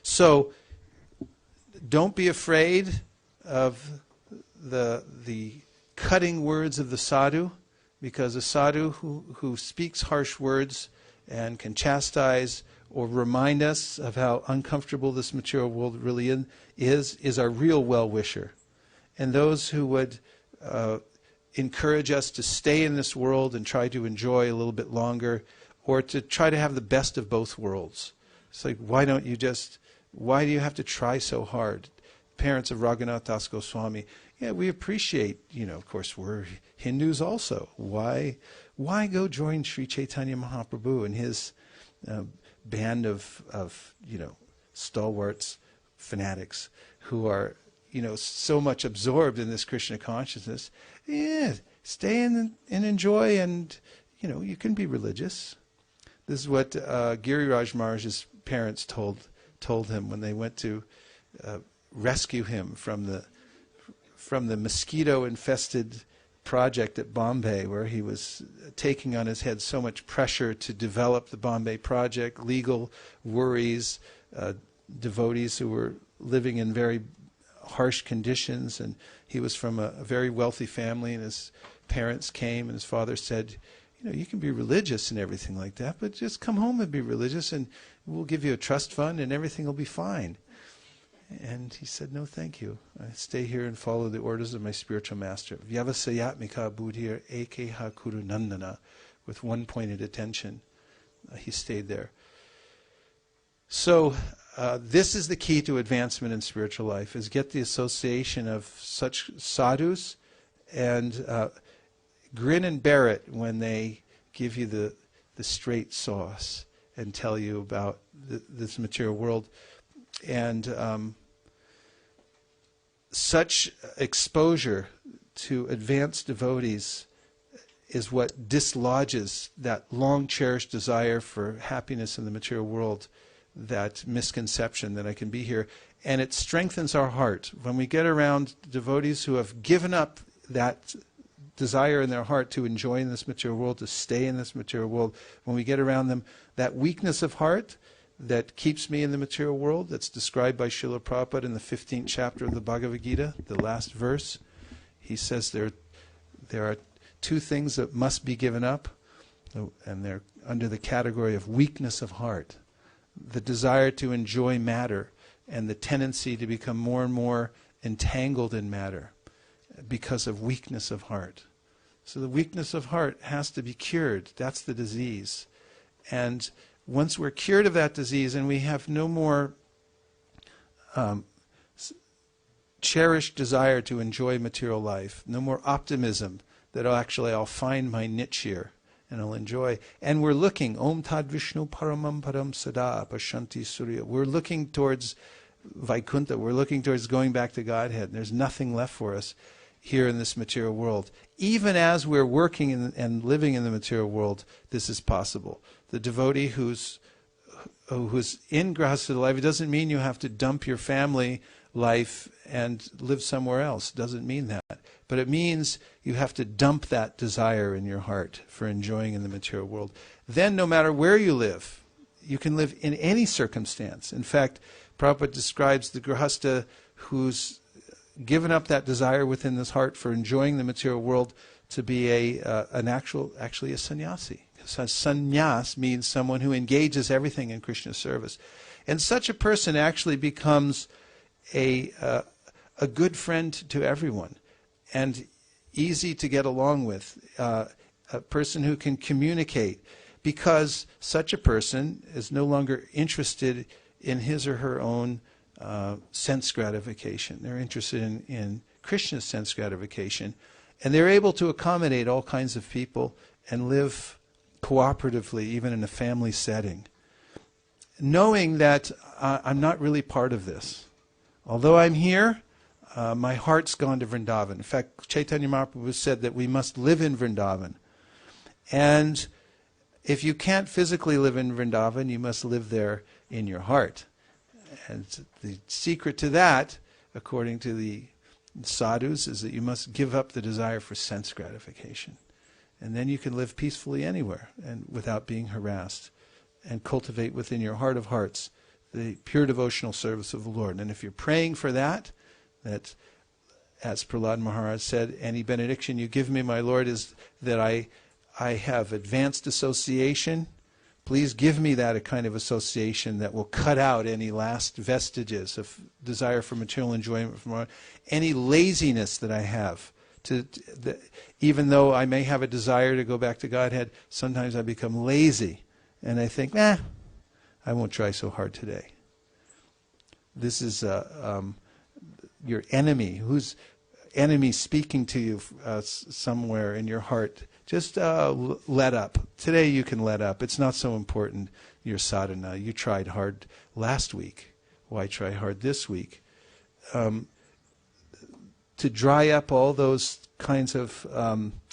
So don't be afraid of the cutting words of the sadhu, because a sadhu who speaks harsh words and can chastise or remind us of how uncomfortable this material world really is our real well-wisher. And those who would encourage us to stay in this world and try to enjoy a little bit longer, or to try to have the best of both worlds. It's like, why do you have to try so hard? Parents of Raghunath Das Goswami, yeah, we appreciate, of course, we're Hindus also. Why go join Sri Chaitanya Mahaprabhu and his band of stalwarts, fanatics who are so much absorbed in this Krishna consciousness? Yeah, stay in and enjoy, and you can be religious. This is what Giriraj Maharaj's parents told him when they went to rescue him from the mosquito-infested project at Bombay, where he was taking on his head so much pressure to develop the Bombay project, legal worries, devotees who were living in very harsh conditions, and he was from a very wealthy family, and his parents came, and his father said, you can be religious and everything like that, but just come home and be religious, and we'll give you a trust fund, and everything will be fine. And he said, no, thank you. I stay here and follow the orders of my spiritual master. Vyavasayatmika buddhir ekeha kuru nandana. With one pointed attention, he stayed there. So this is the key to advancement in spiritual life, is get the association of such sadhus and grin and bear it when they give you the straight sauce and tell you about this material world. And such exposure to advanced devotees is what dislodges that long-cherished desire for happiness in the material world, that misconception that I can be here. And it strengthens our heart. When we get around devotees who have given up that desire in their heart to enjoy in this material world, to stay in this material world, when we get around them, that weakness of heart that keeps me in the material world, that's described by Srila Prabhupada in the 15th chapter of the Bhagavad Gita, the last verse. He says there are two things that must be given up, and they're under the category of weakness of heart. The desire to enjoy matter and the tendency to become more and more entangled in matter because of weakness of heart. So the weakness of heart has to be cured. That's the disease. And once we're cured of that disease and we have no more cherished desire to enjoy material life, no more optimism that I'll find my niche here and I'll enjoy. And we're looking, Om Tad Vishnu Paramam Param Sada Pashanti Surya. We're looking towards Vaikuntha. We're looking towards going back to Godhead. And there's nothing left for us here in this material world. Even as we're working and living in the material world, this is possible. The devotee who's in Grahastha life, it doesn't mean you have to dump your family life and live somewhere else. It doesn't mean that. But it means you have to dump that desire in your heart for enjoying in the material world. Then no matter where you live, you can live in any circumstance. In fact, Prabhupada describes the Grahastha who's given up that desire within his heart for enjoying the material world to be actually a sannyasi. So sannyas means someone who engages everything in Krishna's service. And such a person actually becomes a good friend to everyone and easy to get along with, a person who can communicate, because such a person is no longer interested in his or her own sense gratification. They're interested in Krishna's sense gratification, and they're able to accommodate all kinds of people and live cooperatively, even in a family setting, knowing that I'm not really part of this. Although I'm here, my heart's gone to Vrindavan. In fact, Chaitanya Mahaprabhu said that we must live in Vrindavan. And if you can't physically live in Vrindavan, you must live there in your heart. And the secret to that, according to the sadhus, is that you must give up the desire for sense gratification. And then you can live peacefully anywhere and without being harassed, and cultivate within your heart of hearts the pure devotional service of the Lord. And if you're praying for that, as Prahlad Maharaj said, any benediction you give me, my Lord, is that I have advanced association. Please give me that a kind of association that will cut out any last vestiges of desire for material enjoyment from any laziness that I have. Even though I may have a desire to go back to Godhead, sometimes I become lazy and I think, I won't try so hard today. This is your enemy. Whose enemy speaking to you somewhere in your heart? Just let up. Today you can let up. It's not so important, your sadhana. You tried hard last week. Why try hard this week? To dry up all those kinds of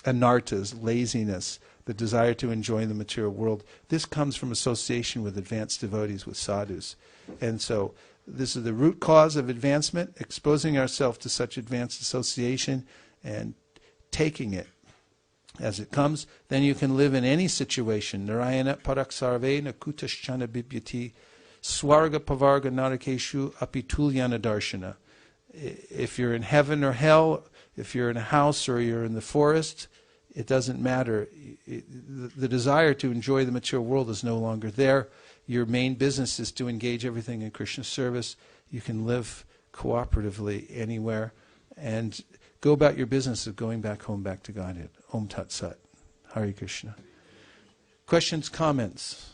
anartas, laziness, the desire to enjoy the material world, this comes from association with advanced devotees, with sadhus. And so this is the root cause of advancement, exposing ourselves to such advanced association and taking it as it comes. Then you can live in any situation. Narayana paraksarve nakutaschana bibyati swarga pavarga narakeshu apitulyana darshana. If you're in heaven or hell, if you're in a house or you're in the forest, it doesn't matter. The desire to enjoy the material world is no longer there. Your main business is to engage everything in Krishna's service. You can live cooperatively anywhere and go about your business of going back home, back to Godhead. Om Tat Sat. Hare Krishna. Questions, comments?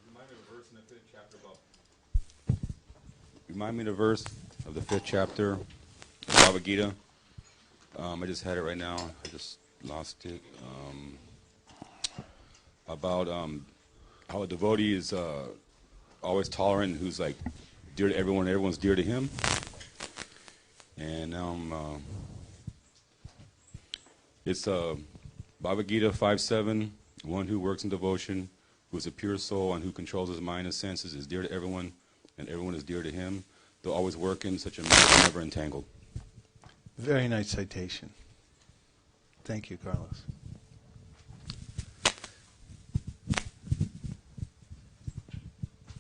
Remind me of a verse in the fifth chapter about remind me of the verse of the 5th chapter, Bhagavad Gita. I just had it right now. I just lost it. About how a devotee is always tolerant, who's like dear to everyone, everyone's dear to him. And now it's Bhagavad Gita 5:7. One who works in devotion, who is a pure soul and who controls his mind and senses, is dear to everyone, and everyone is dear to him. They'll always work in such a manner, never entangled. Very nice citation. Thank you, Carlos.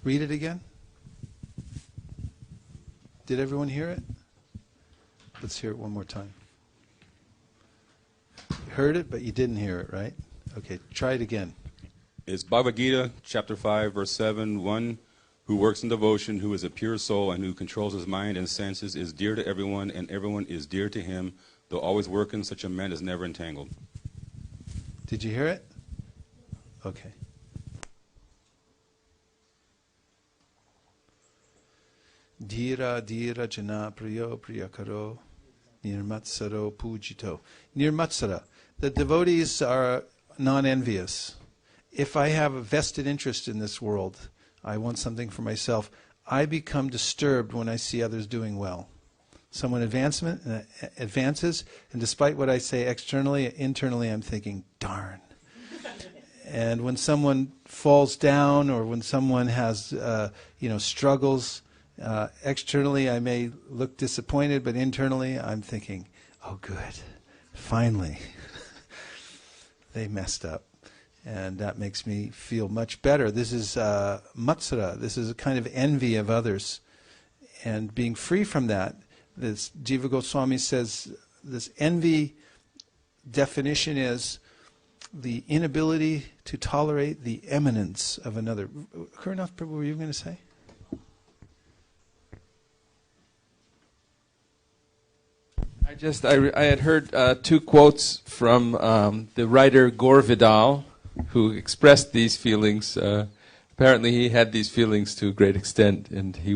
Read it again. Did everyone hear it? Let's hear it one more time. You heard it, but you didn't hear it, right? Okay, try it again. It's Bhagavad Gita, chapter 5, verse 7. One who works in devotion, who is a pure soul and who controls his mind and senses, is dear to everyone, and everyone is dear to him. They'll always work in such a man as never entangled. Did you hear it? Okay. Dhira dhira jana priyo priyakaro nirmatsaro pujito. Nirmatsara. The devotees are non-envious. If I have a vested interest in this world, I want something for myself, I become disturbed when I see others doing well. Someone advances, and despite what I say externally, internally I'm thinking, darn. And when someone falls down, or when someone has struggles, externally I may look disappointed, but internally I'm thinking, oh good, finally. They messed up. And that makes me feel much better. This is matsara. This is a kind of envy of others. And being free from that, this Jiva Goswami says, this envy definition is the inability to tolerate the eminence of another. Kurnath Prabhu, were you going to say? I had heard two quotes from the writer Gore Vidal, who expressed these feelings. Apparently, he had these feelings to a great extent, and he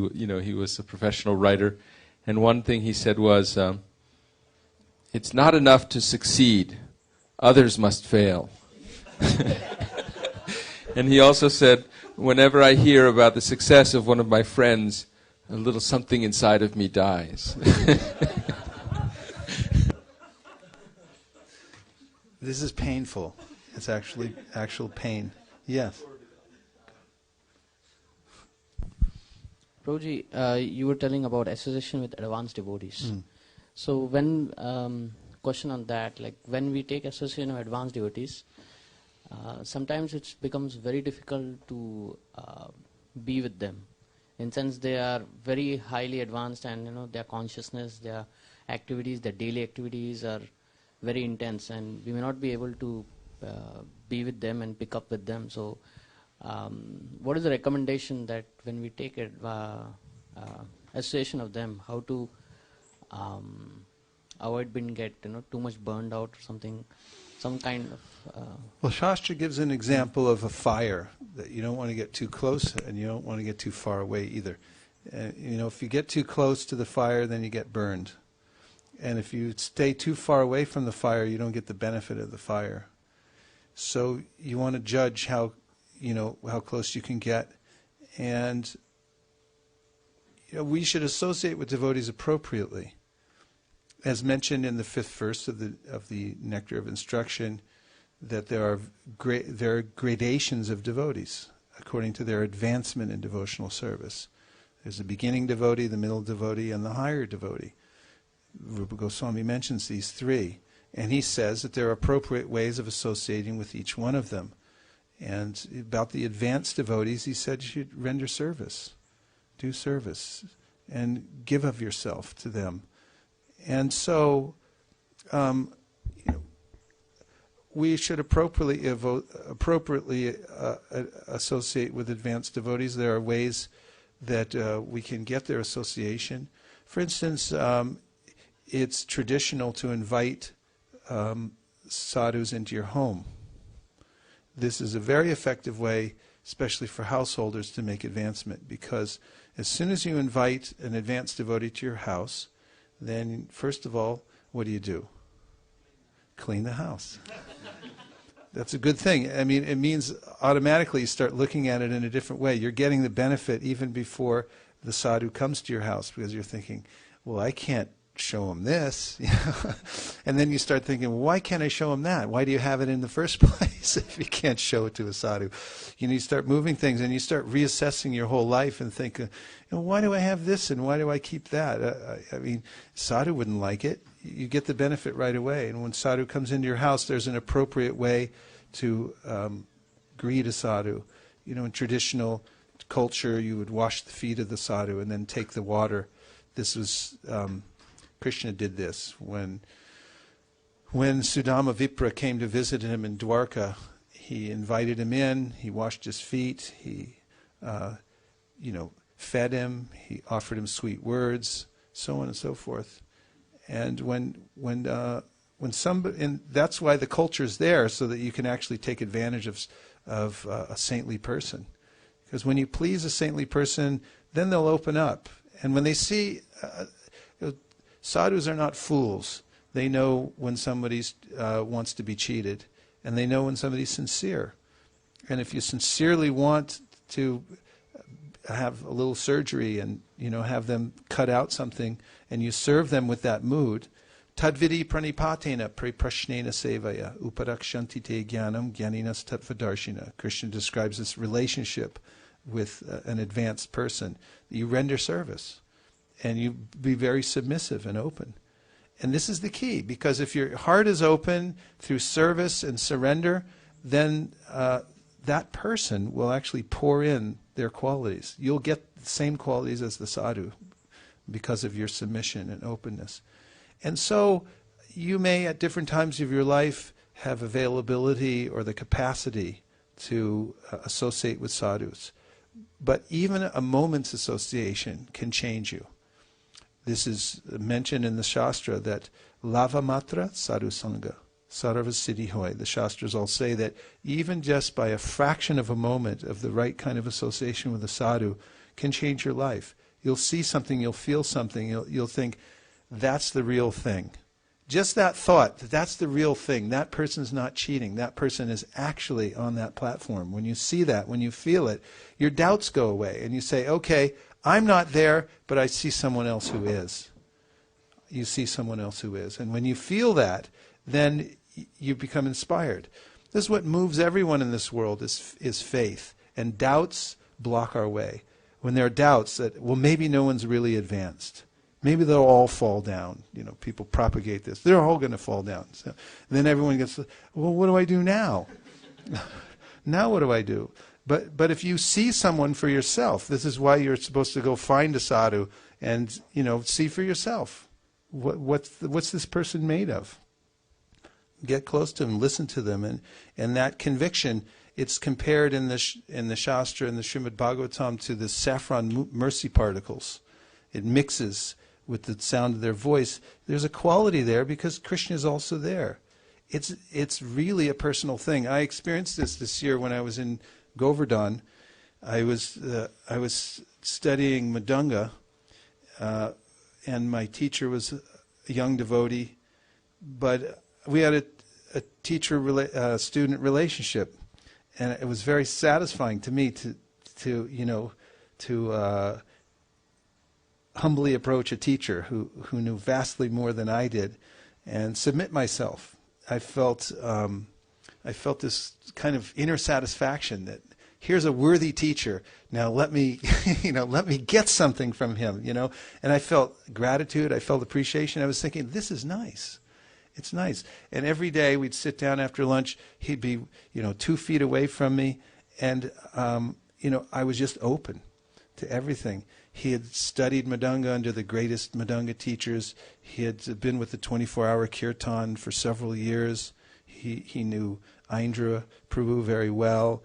was a professional writer. And one thing he said was, "It's not enough to succeed; others must fail." And he also said, "Whenever I hear about the success of one of my friends, a little something inside of me dies." This is painful. It's actual pain. Yes. Prabhuji, you were telling about association with advanced devotees. So when, question on that, like when we take association of advanced devotees, sometimes it becomes very difficult to be with them. In sense they are very highly advanced, and their consciousness, their activities, their daily activities are very intense, and we may not be able to be with them and pick up with them. So what is the recommendation that when we take association of them, how to avoid being too much burned out or something, some kind of... Well, Shastra gives an example of a fire, that you don't want to get too close and you don't want to get too far away either. If you get too close to the fire, then you get burned. And if you stay too far away from the fire, you don't get the benefit of the fire. So you want to judge how close you can get. And we should associate with devotees appropriately. As mentioned in the 5th verse of the Nectar of Instruction, that there are gradations of devotees according to their advancement in devotional service. There's the beginning devotee, the middle devotee, and the higher devotee. Rupa Goswami mentions these three, and he says that there are appropriate ways of associating with each one of them. And about the advanced devotees, he said you should render service, do service, and give of yourself to them. And so we should appropriately associate with advanced devotees. There are ways that we can get their association. For instance, it's traditional to invite sadhus into your home. This is a very effective way especially for householders, to make advancement. Because as soon as you invite an advanced devotee to your house, then first of all, what do? Clean the house. That's a good thing. I mean, it means automatically you start looking at it in a different way. You're getting the benefit even before the sadhu comes to your house, because you're thinking, well, I can't show him this. And then you start thinking, well, why can't I show him that? Why do you have it in the first place if you can't show it to a sadhu? You start moving things, and you start reassessing your whole life and think, why do I have this and why do I keep that? I mean, sadhu wouldn't like it. You get the benefit right away. And when sadhu comes into your house, there's an appropriate way to greet a sadhu. In traditional culture, you would wash the feet of the sadhu and then take the water. This was Krishna did this when Sudama Vipra came to visit him in Dwarka. He invited him in. He washed his feet. He, fed him. He offered him sweet words, so on and so forth. And when somebody, and that's why the culture's there, so that you can actually take advantage of a saintly person. Because when you please a saintly person, then they'll open up. And when they see, sadhus are not fools. They know when somebody wants to be cheated, and they know when somebody's sincere. And if you sincerely want to have a little surgery and have them cut out something, and you serve them with that mood, tadvidi pranipatena prashnena sevaya uparakshanti te jnanam jnaninas tattvadarshina. Krishna describes this relationship with an advanced person. You render service, and you be very submissive and open. And this is the key, because if your heart is open through service and surrender, then that person will actually pour in their qualities. You'll get the same qualities as the sadhu because of your submission and openness. And so you may, at different times of your life, have availability or the capacity to associate with sadhus. But even a moment's association can change you. This is mentioned in the Shastra that lava matra sadhu sangha, sarva siddhi hoy. The Shastras all say that even just by a fraction of a moment of the right kind of association with a sadhu can change your life. You'll see something, you'll feel something, you'll think, that's the real thing. Just that thought, that's the real thing. That person's not cheating. That person is actually on that platform. When you see that, when you feel it, your doubts go away. And you say, okay, I'm not there, but I see someone else who is. You see someone else who is. And when you feel that, then you become inspired. This is what moves everyone in this world is faith. And doubts block our way. When there are doubts that, well, maybe no one's really advanced. Maybe they'll all fall down. People propagate this. They're all going to fall down. So then everyone gets, well, what do I do now? Now what do I do? But if you see someone for yourself, this is why you're supposed to go find a sadhu and see for yourself. What's this person made of? Get close to them, listen to them, and that conviction. It's compared in the Shastra, in the Srimad Bhagavatam, to the saffron mercy particles. It mixes with the sound of their voice. There's a quality there because Krishna is also there. It's really a personal thing. I experienced this year when I was in Govardhan. I was studying Madanga, and my teacher was a young devotee, but we had a teacher-student relationship, and it was very satisfying to me to humbly approach a teacher who knew vastly more than I did, and submit myself. I felt this kind of inner satisfaction that here's a worthy teacher. Now let me let me get something from him. And I felt gratitude. I felt appreciation. I was thinking, this is nice. It's nice. And every day we'd sit down after lunch. He'd be 2 feet away from me, and I was just open to everything. He had studied Madanga under the greatest Madanga teachers. He had been with the 24-hour kirtan for several years. He knew Aindra Prabhu very well,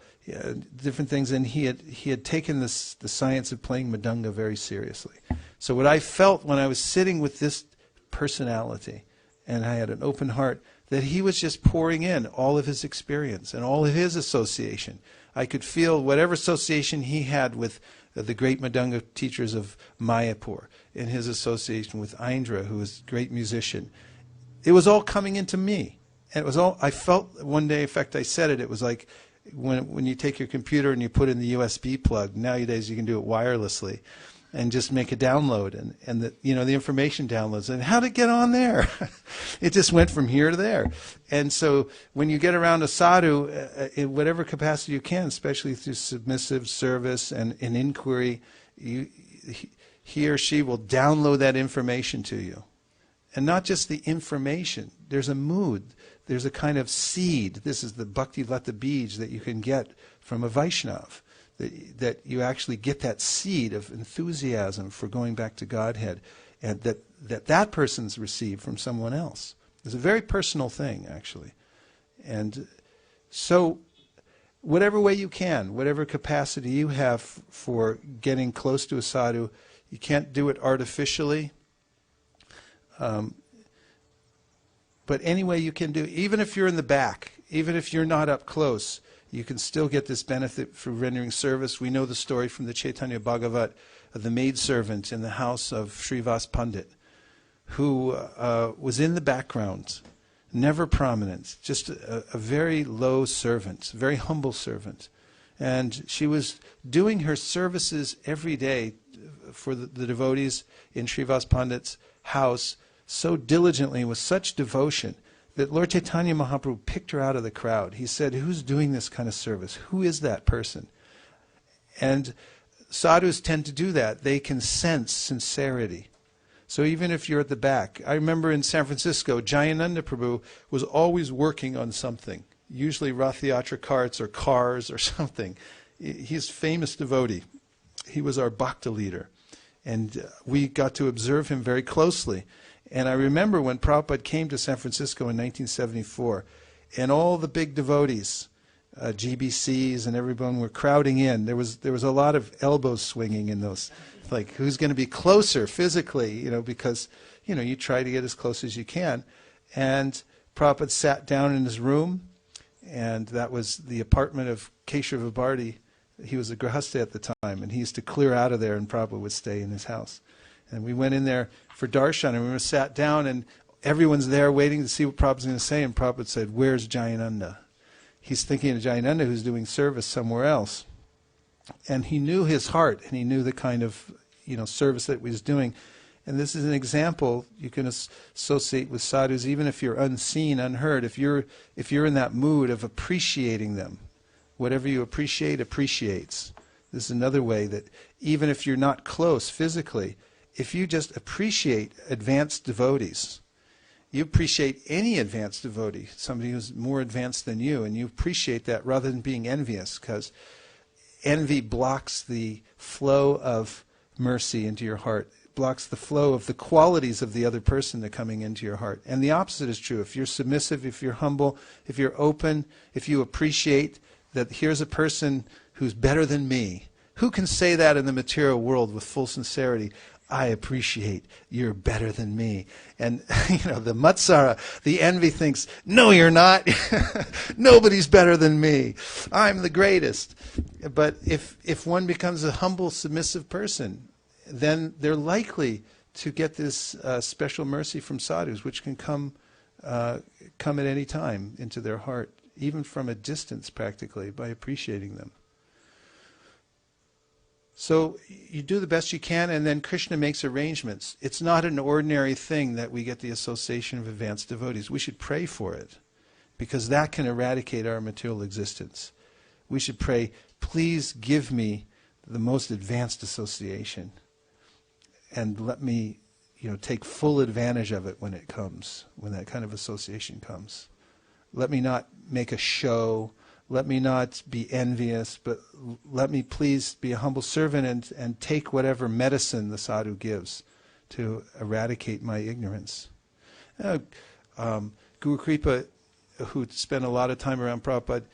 different things, and he had taken the science of playing Madanga very seriously. So what I felt when I was sitting with this personality, and I had an open heart, that he was just pouring in all of his experience and all of his association. I could feel whatever association he had with the great Madanga teachers of Mayapur, in his association with Indra, who was a great musician. It was all coming into me. And it was all, I felt one day, in fact I said it was like when you take your computer and you put in the USB plug, nowadays you can do it wirelessly, and just make a download, and the, you know, the information downloads. And how did it get on there? It just went from here to there. And so when you get around a sadhu, in whatever capacity you can, especially through submissive service and inquiry, he or she will download that information to you. And not just the information. There's a mood. There's a kind of seed. This is the bhakti lata beej that you can get from a Vaishnav. That you actually get that seed of enthusiasm for going back to Godhead, and that person's received from someone else. It's a very personal thing, actually. And so whatever way you can, whatever capacity you have for getting close to a sadhu, you can't do it artificially. But any way you can do, even if you're in the back, even if you're not up close, you can still get this benefit through rendering service. We know the story from the Chaitanya Bhagavat of the maidservant in the house of Srivas Pandit, who was in the background, never prominent, just a very low servant, very humble servant. And she was doing her services every day for the devotees in Srivas Pandit's house so diligently, with such devotion, that Lord Chaitanya Mahaprabhu picked her out of the crowd. He said, who's doing this kind of service? Who is that person? And sadhus tend to do that. They can sense sincerity. So even if you're at the back, I remember in San Francisco, Jayananda Prabhu was always working on something, usually Rath Yatra carts or cars or something. He's a famous devotee. He was our bhakta leader. And we got to observe him very closely. And I remember when Prabhupada came to San Francisco in 1974, and all the big devotees, GBCs and everyone were crowding in. There was a lot of elbow swinging in those, like who's going to be closer physically, you know, because, you know, you try to get as close as you can. And Prabhupada sat down in his room, and that was the apartment of Keshava Bharti. He was a grahastha at the time, and he used to clear out of there, and Prabhupada would stay in his house. And we went in there for darshan, and we were sat down, and everyone's there waiting to see what Prabhupada's going to say, and Prabhupada said, where's Jayananda? He's thinking of Jayananda who's doing service somewhere else. And he knew his heart, and he knew the kind of, you know, service that he was doing. And this is an example you can associate with sadhus, even if you're unseen, unheard, if you're in that mood of appreciating them. Whatever you appreciate, appreciates. This is another way that even if you're not close physically, if you just appreciate advanced devotees, you appreciate any advanced devotee, somebody who's more advanced than you, and you appreciate that rather than being envious, because envy blocks the flow of mercy into your heart, blocks the flow of the qualities of the other person that are coming into your heart. And the opposite is true. If you're submissive, if you're humble, if you're open, if you appreciate that here's a person who's better than me. Who can say that in the material world with full sincerity? I appreciate you're better than me. And, you know, the matsara, the envy thinks, no, you're not. Nobody's better than me. I'm the greatest. But if one becomes a humble, submissive person, then they're likely to get this special mercy from sadhus, which can come at any time into their heart, even from a distance practically, by appreciating them. So you do the best you can, and then Krishna makes arrangements. It's not an ordinary thing that we get the association of advanced devotees. We should pray for it, because that can eradicate our material existence. We should pray, please give me the most advanced association, and let me, you know, take full advantage of it when it comes, when that kind of association comes. Let me not make a show. Let me not be envious, but let me please be a humble servant and take whatever medicine the sadhu gives to eradicate my ignorance. Guru Kripa, who spent a lot of time around Prabhupada,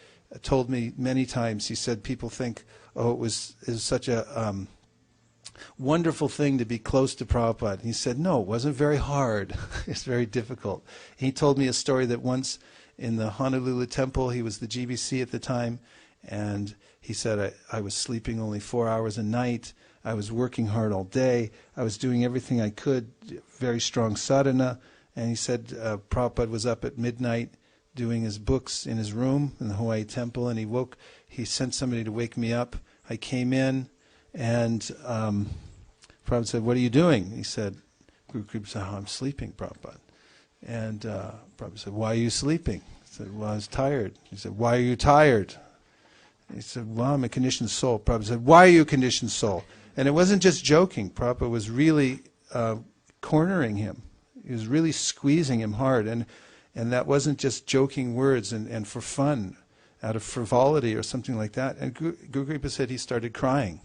told me many times, he said people think, oh, it was such a wonderful thing to be close to Prabhupada. And he said, no, it wasn't very hard. It's very difficult. He told me a story that once in the Honolulu temple, he was the GBC at the time, and he said, I was sleeping only 4 hours a night. I was working hard all day. I was doing everything I could, very strong sadhana. And he said Prabhupada was up at midnight doing his books in his room in the Hawaii temple, and he sent somebody to wake me up. I came in, and Prabhupada said, what are you doing? He said, Guru Kripa said, I'm sleeping, Prabhupada. And Prabhupada said, why are you sleeping? He said, well, I was tired. He said, why are you tired? He said, well, I'm a conditioned soul. Prabhupada said, why are you a conditioned soul? And it wasn't just joking. Prabhupada was really cornering him. He was really squeezing him hard. And that wasn't just joking words and for fun, out of frivolity or something like that. And Guru Kripa said he started crying.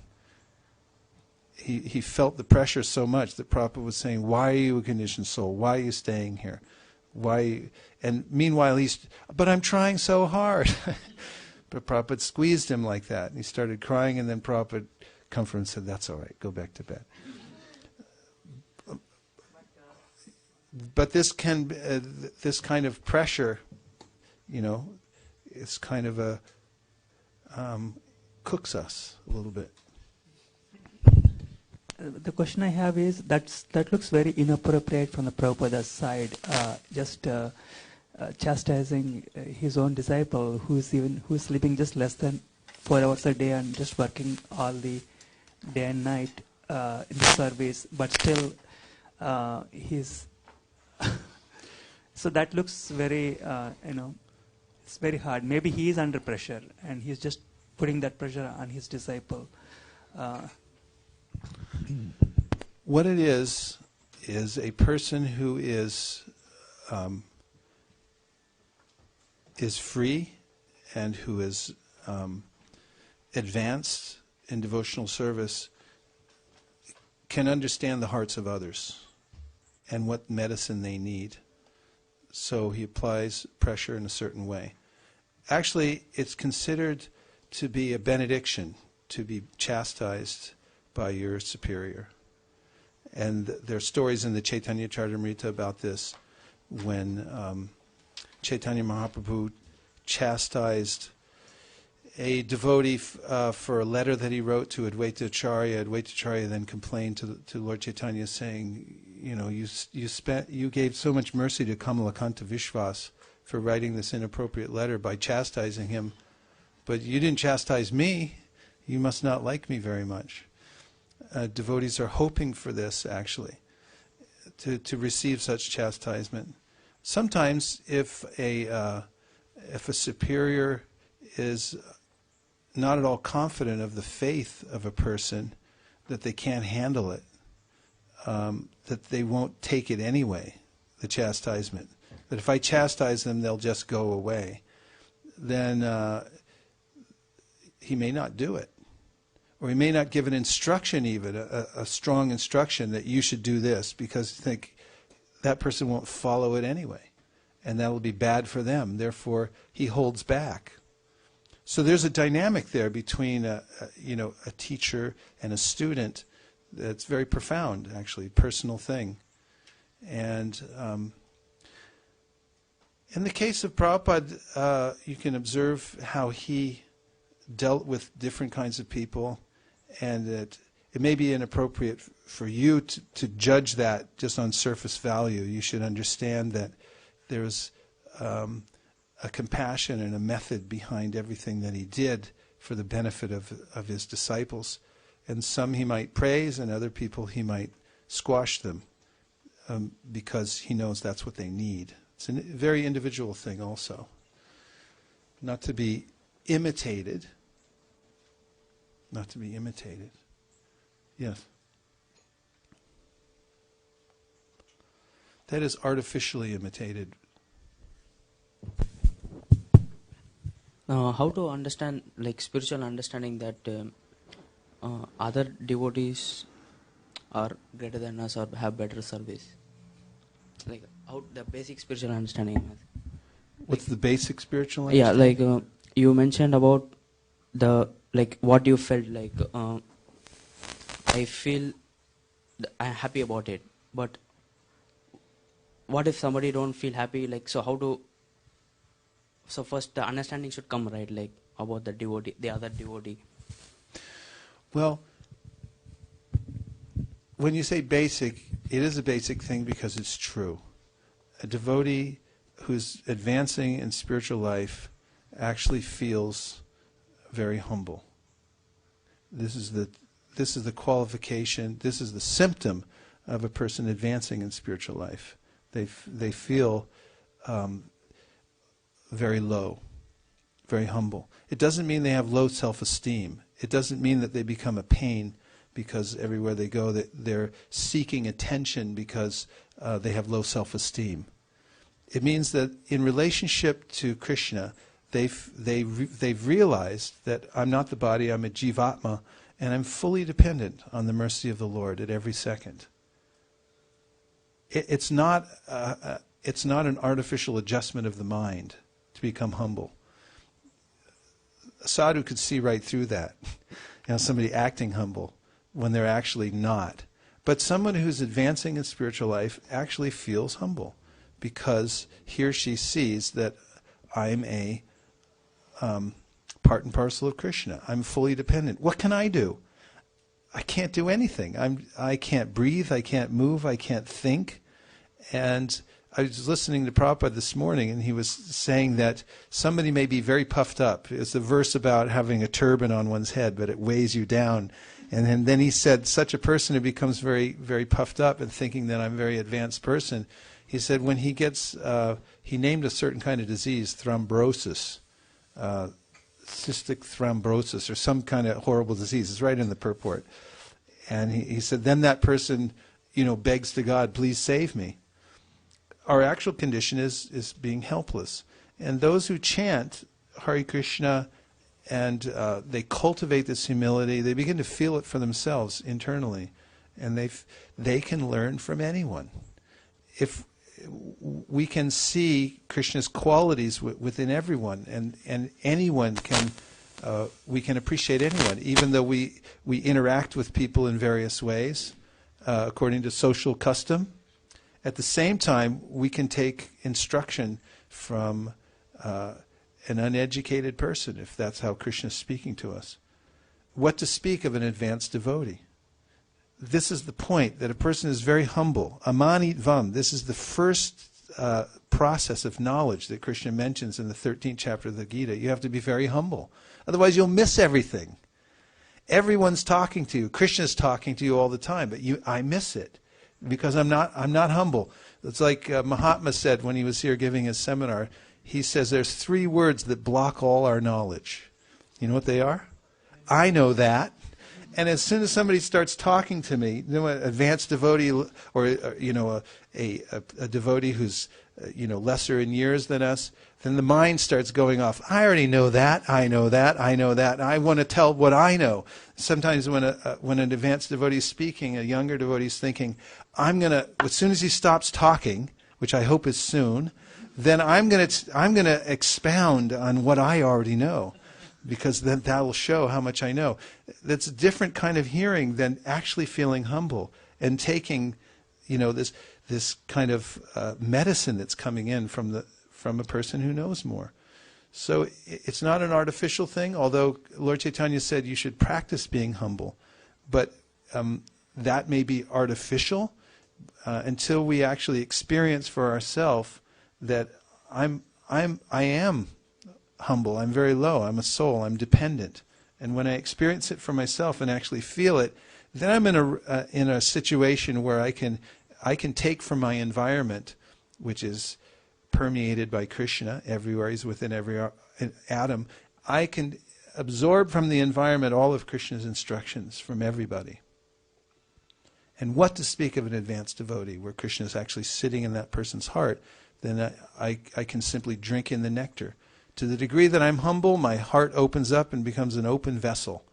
He felt the pressure so much that Prabhupada was saying, why are you a conditioned soul? Why are you staying here? Why? And meanwhile, but I'm trying so hard. But Prabhupada squeezed him like that. And he started crying, and then Prabhupada comforted him and said, that's all right, go back to bed. But this kind of pressure, it's kind of cooks us a little bit. The question I have is that looks very inappropriate from the Prabhupada's side, just chastising his own disciple who's sleeping just less than 4 hours a day and just working all the day and night in the service, but still he's so that looks very it's very hard. Maybe he is under pressure and he's just putting that pressure on his disciple. What it is a person who is free and who is advanced in devotional service can understand the hearts of others and what medicine they need. So he applies pressure in a certain way. Actually, it's considered to be a benediction, to be chastised by your superior. And there are stories in the Chaitanya Charitamrita about this, when Chaitanya Mahaprabhu chastised a devotee for a letter that he wrote to Advaita Acharya. Advaita Acharya then complained to Lord Chaitanya, saying, you gave so much mercy to Kamalakanta Vishwas for writing this inappropriate letter by chastising him, but you didn't chastise me. You must not like me very much. Devotees are hoping for this, actually, to receive such chastisement. Sometimes, if a superior is not at all confident of the faith of a person, that they can't handle it, that they won't take it anyway, the chastisement, that if I chastise them, they'll just go away, then he may not do it. Or he may not give an instruction even, a strong instruction that you should do this, because you think that person won't follow it anyway. And that will be bad for them. Therefore, he holds back. So there's a dynamic there between a teacher and a student that's very profound, actually, personal thing. And in the case of Prabhupada, you can observe how he dealt with different kinds of people, and that it may be inappropriate for you to judge that just on surface value. You should understand that there's a compassion and a method behind everything that he did for the benefit of his disciples. And some he might praise, and other people he might squash them because he knows that's what they need. It's a very individual thing also. Not to be imitated. Not to be imitated. Yes. That is artificially imitated. How to understand, spiritual understanding that other devotees are greater than us or have better service? How the basic spiritual understanding. What's the basic spiritual understanding? understanding? Yeah, you mentioned about the what you felt I feel I'm happy about it. But what if somebody don't feel happy? Like, so how to? So first, the understanding should come, right? Like about the devotee, the other devotee. Well, when you say basic, it is a basic thing because it's true. A devotee who's advancing in spiritual life actually feels very humble. This is the qualification, this is the symptom of a person advancing in spiritual life. They feel very low, very humble. It doesn't mean they have low self-esteem. It doesn't mean that they become a pain because everywhere they go they're seeking attention because they have low self-esteem. It means that in relationship to Krishna, they've realized that I'm not the body, I'm a jivatma, and I'm fully dependent on the mercy of the Lord at every second. It's not an artificial adjustment of the mind to become humble. A sadhu could see right through that. Somebody acting humble when they're actually not. But someone who's advancing in spiritual life actually feels humble because he or she sees that I'm a part and parcel of Krishna. I'm fully dependent. What can I do? I can't do anything. I can't breathe. I can't move. I can't think. And I was listening to Prabhupada this morning, and he was saying that somebody may be very puffed up. It's a verse about having a turban on one's head, but it weighs you down. And then he said, such a person who becomes very, very puffed up and thinking that I'm a very advanced person, he said when he gets, he named a certain kind of disease, thrombosis, cystic thrombosis, or some kind of horrible disease. It's right in the purport. And he said, then that person, begs to God, please save me. Our actual condition is being helpless. And those who chant Hare Krishna and they cultivate this humility, they begin to feel it for themselves internally. And they can learn from anyone. If we can see Krishna's qualities within everyone, and anyone can, we can appreciate anyone, even though we interact with people in various ways, according to social custom. At the same time, we can take instruction from an uneducated person, if that's how Krishna is speaking to us. What to speak of an advanced devotee? This is the point, that a person is very humble. Amanitvam, this is the first process of knowledge that Krishna mentions in the 13th chapter of the Gita. You have to be very humble. Otherwise you'll miss everything. Everyone's talking to you. Krishna's talking to you all the time, but I miss it because I'm not humble. It's like Mahatma said when he was here giving his seminar. He says there's 3 words that block all our knowledge. You know what they are? I know that. And as soon as somebody starts talking to me, an advanced devotee, or a devotee who's lesser in years than us, then the mind starts going off. I already know that. I know that. I know that. And I want to tell what I know. Sometimes when an advanced devotee is speaking, a younger devotee is thinking, as soon as he stops talking, which I hope is soon, then I'm gonna expound on what I already know, because then that will show how much I know. That's a different kind of hearing than actually feeling humble and taking, this kind of medicine that's coming in from a person who knows more. So it's not an artificial thing, although Lord Chaitanya said you should practice being humble, but that may be artificial until we actually experience for ourselves that I am humble, I'm very low, I'm a soul, I'm dependent. And when I experience it for myself and actually feel it, then I'm in a situation where I can take from my environment, which is permeated by Krishna, everywhere he's within every atom, I can absorb from the environment all of Krishna's instructions from everybody. And what to speak of an advanced devotee, where Krishna is actually sitting in that person's heart, then I can simply drink in the nectar. To the degree that I'm humble, my heart opens up and becomes an open vessel.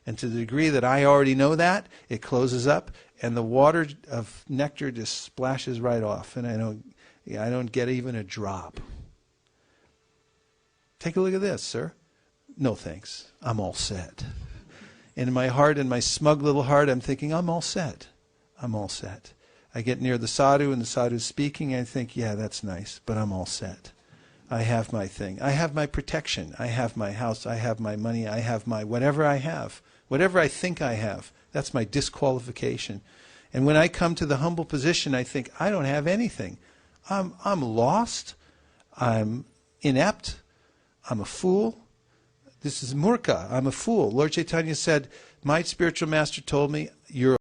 And to the degree that I already know that, it closes up, and the water of nectar just splashes right off, and I don't get even a drop. Take a look at this, sir. No thanks. I'm all set. And in my heart, in my smug little heart, I'm thinking, I'm all set. I'm all set. I get near the sadhu and the sadhu's speaking, and I think, yeah, that's nice, but I'm all set. I have my thing. I have my protection. I have my house. I have my money. I have my whatever I have. Whatever I think I have. That's my disqualification. And when I come to the humble position, I think, I don't have anything. I'm lost. I'm inept. I'm a fool. This is murka. I'm a fool. Lord Chaitanya said, my spiritual master told me, you're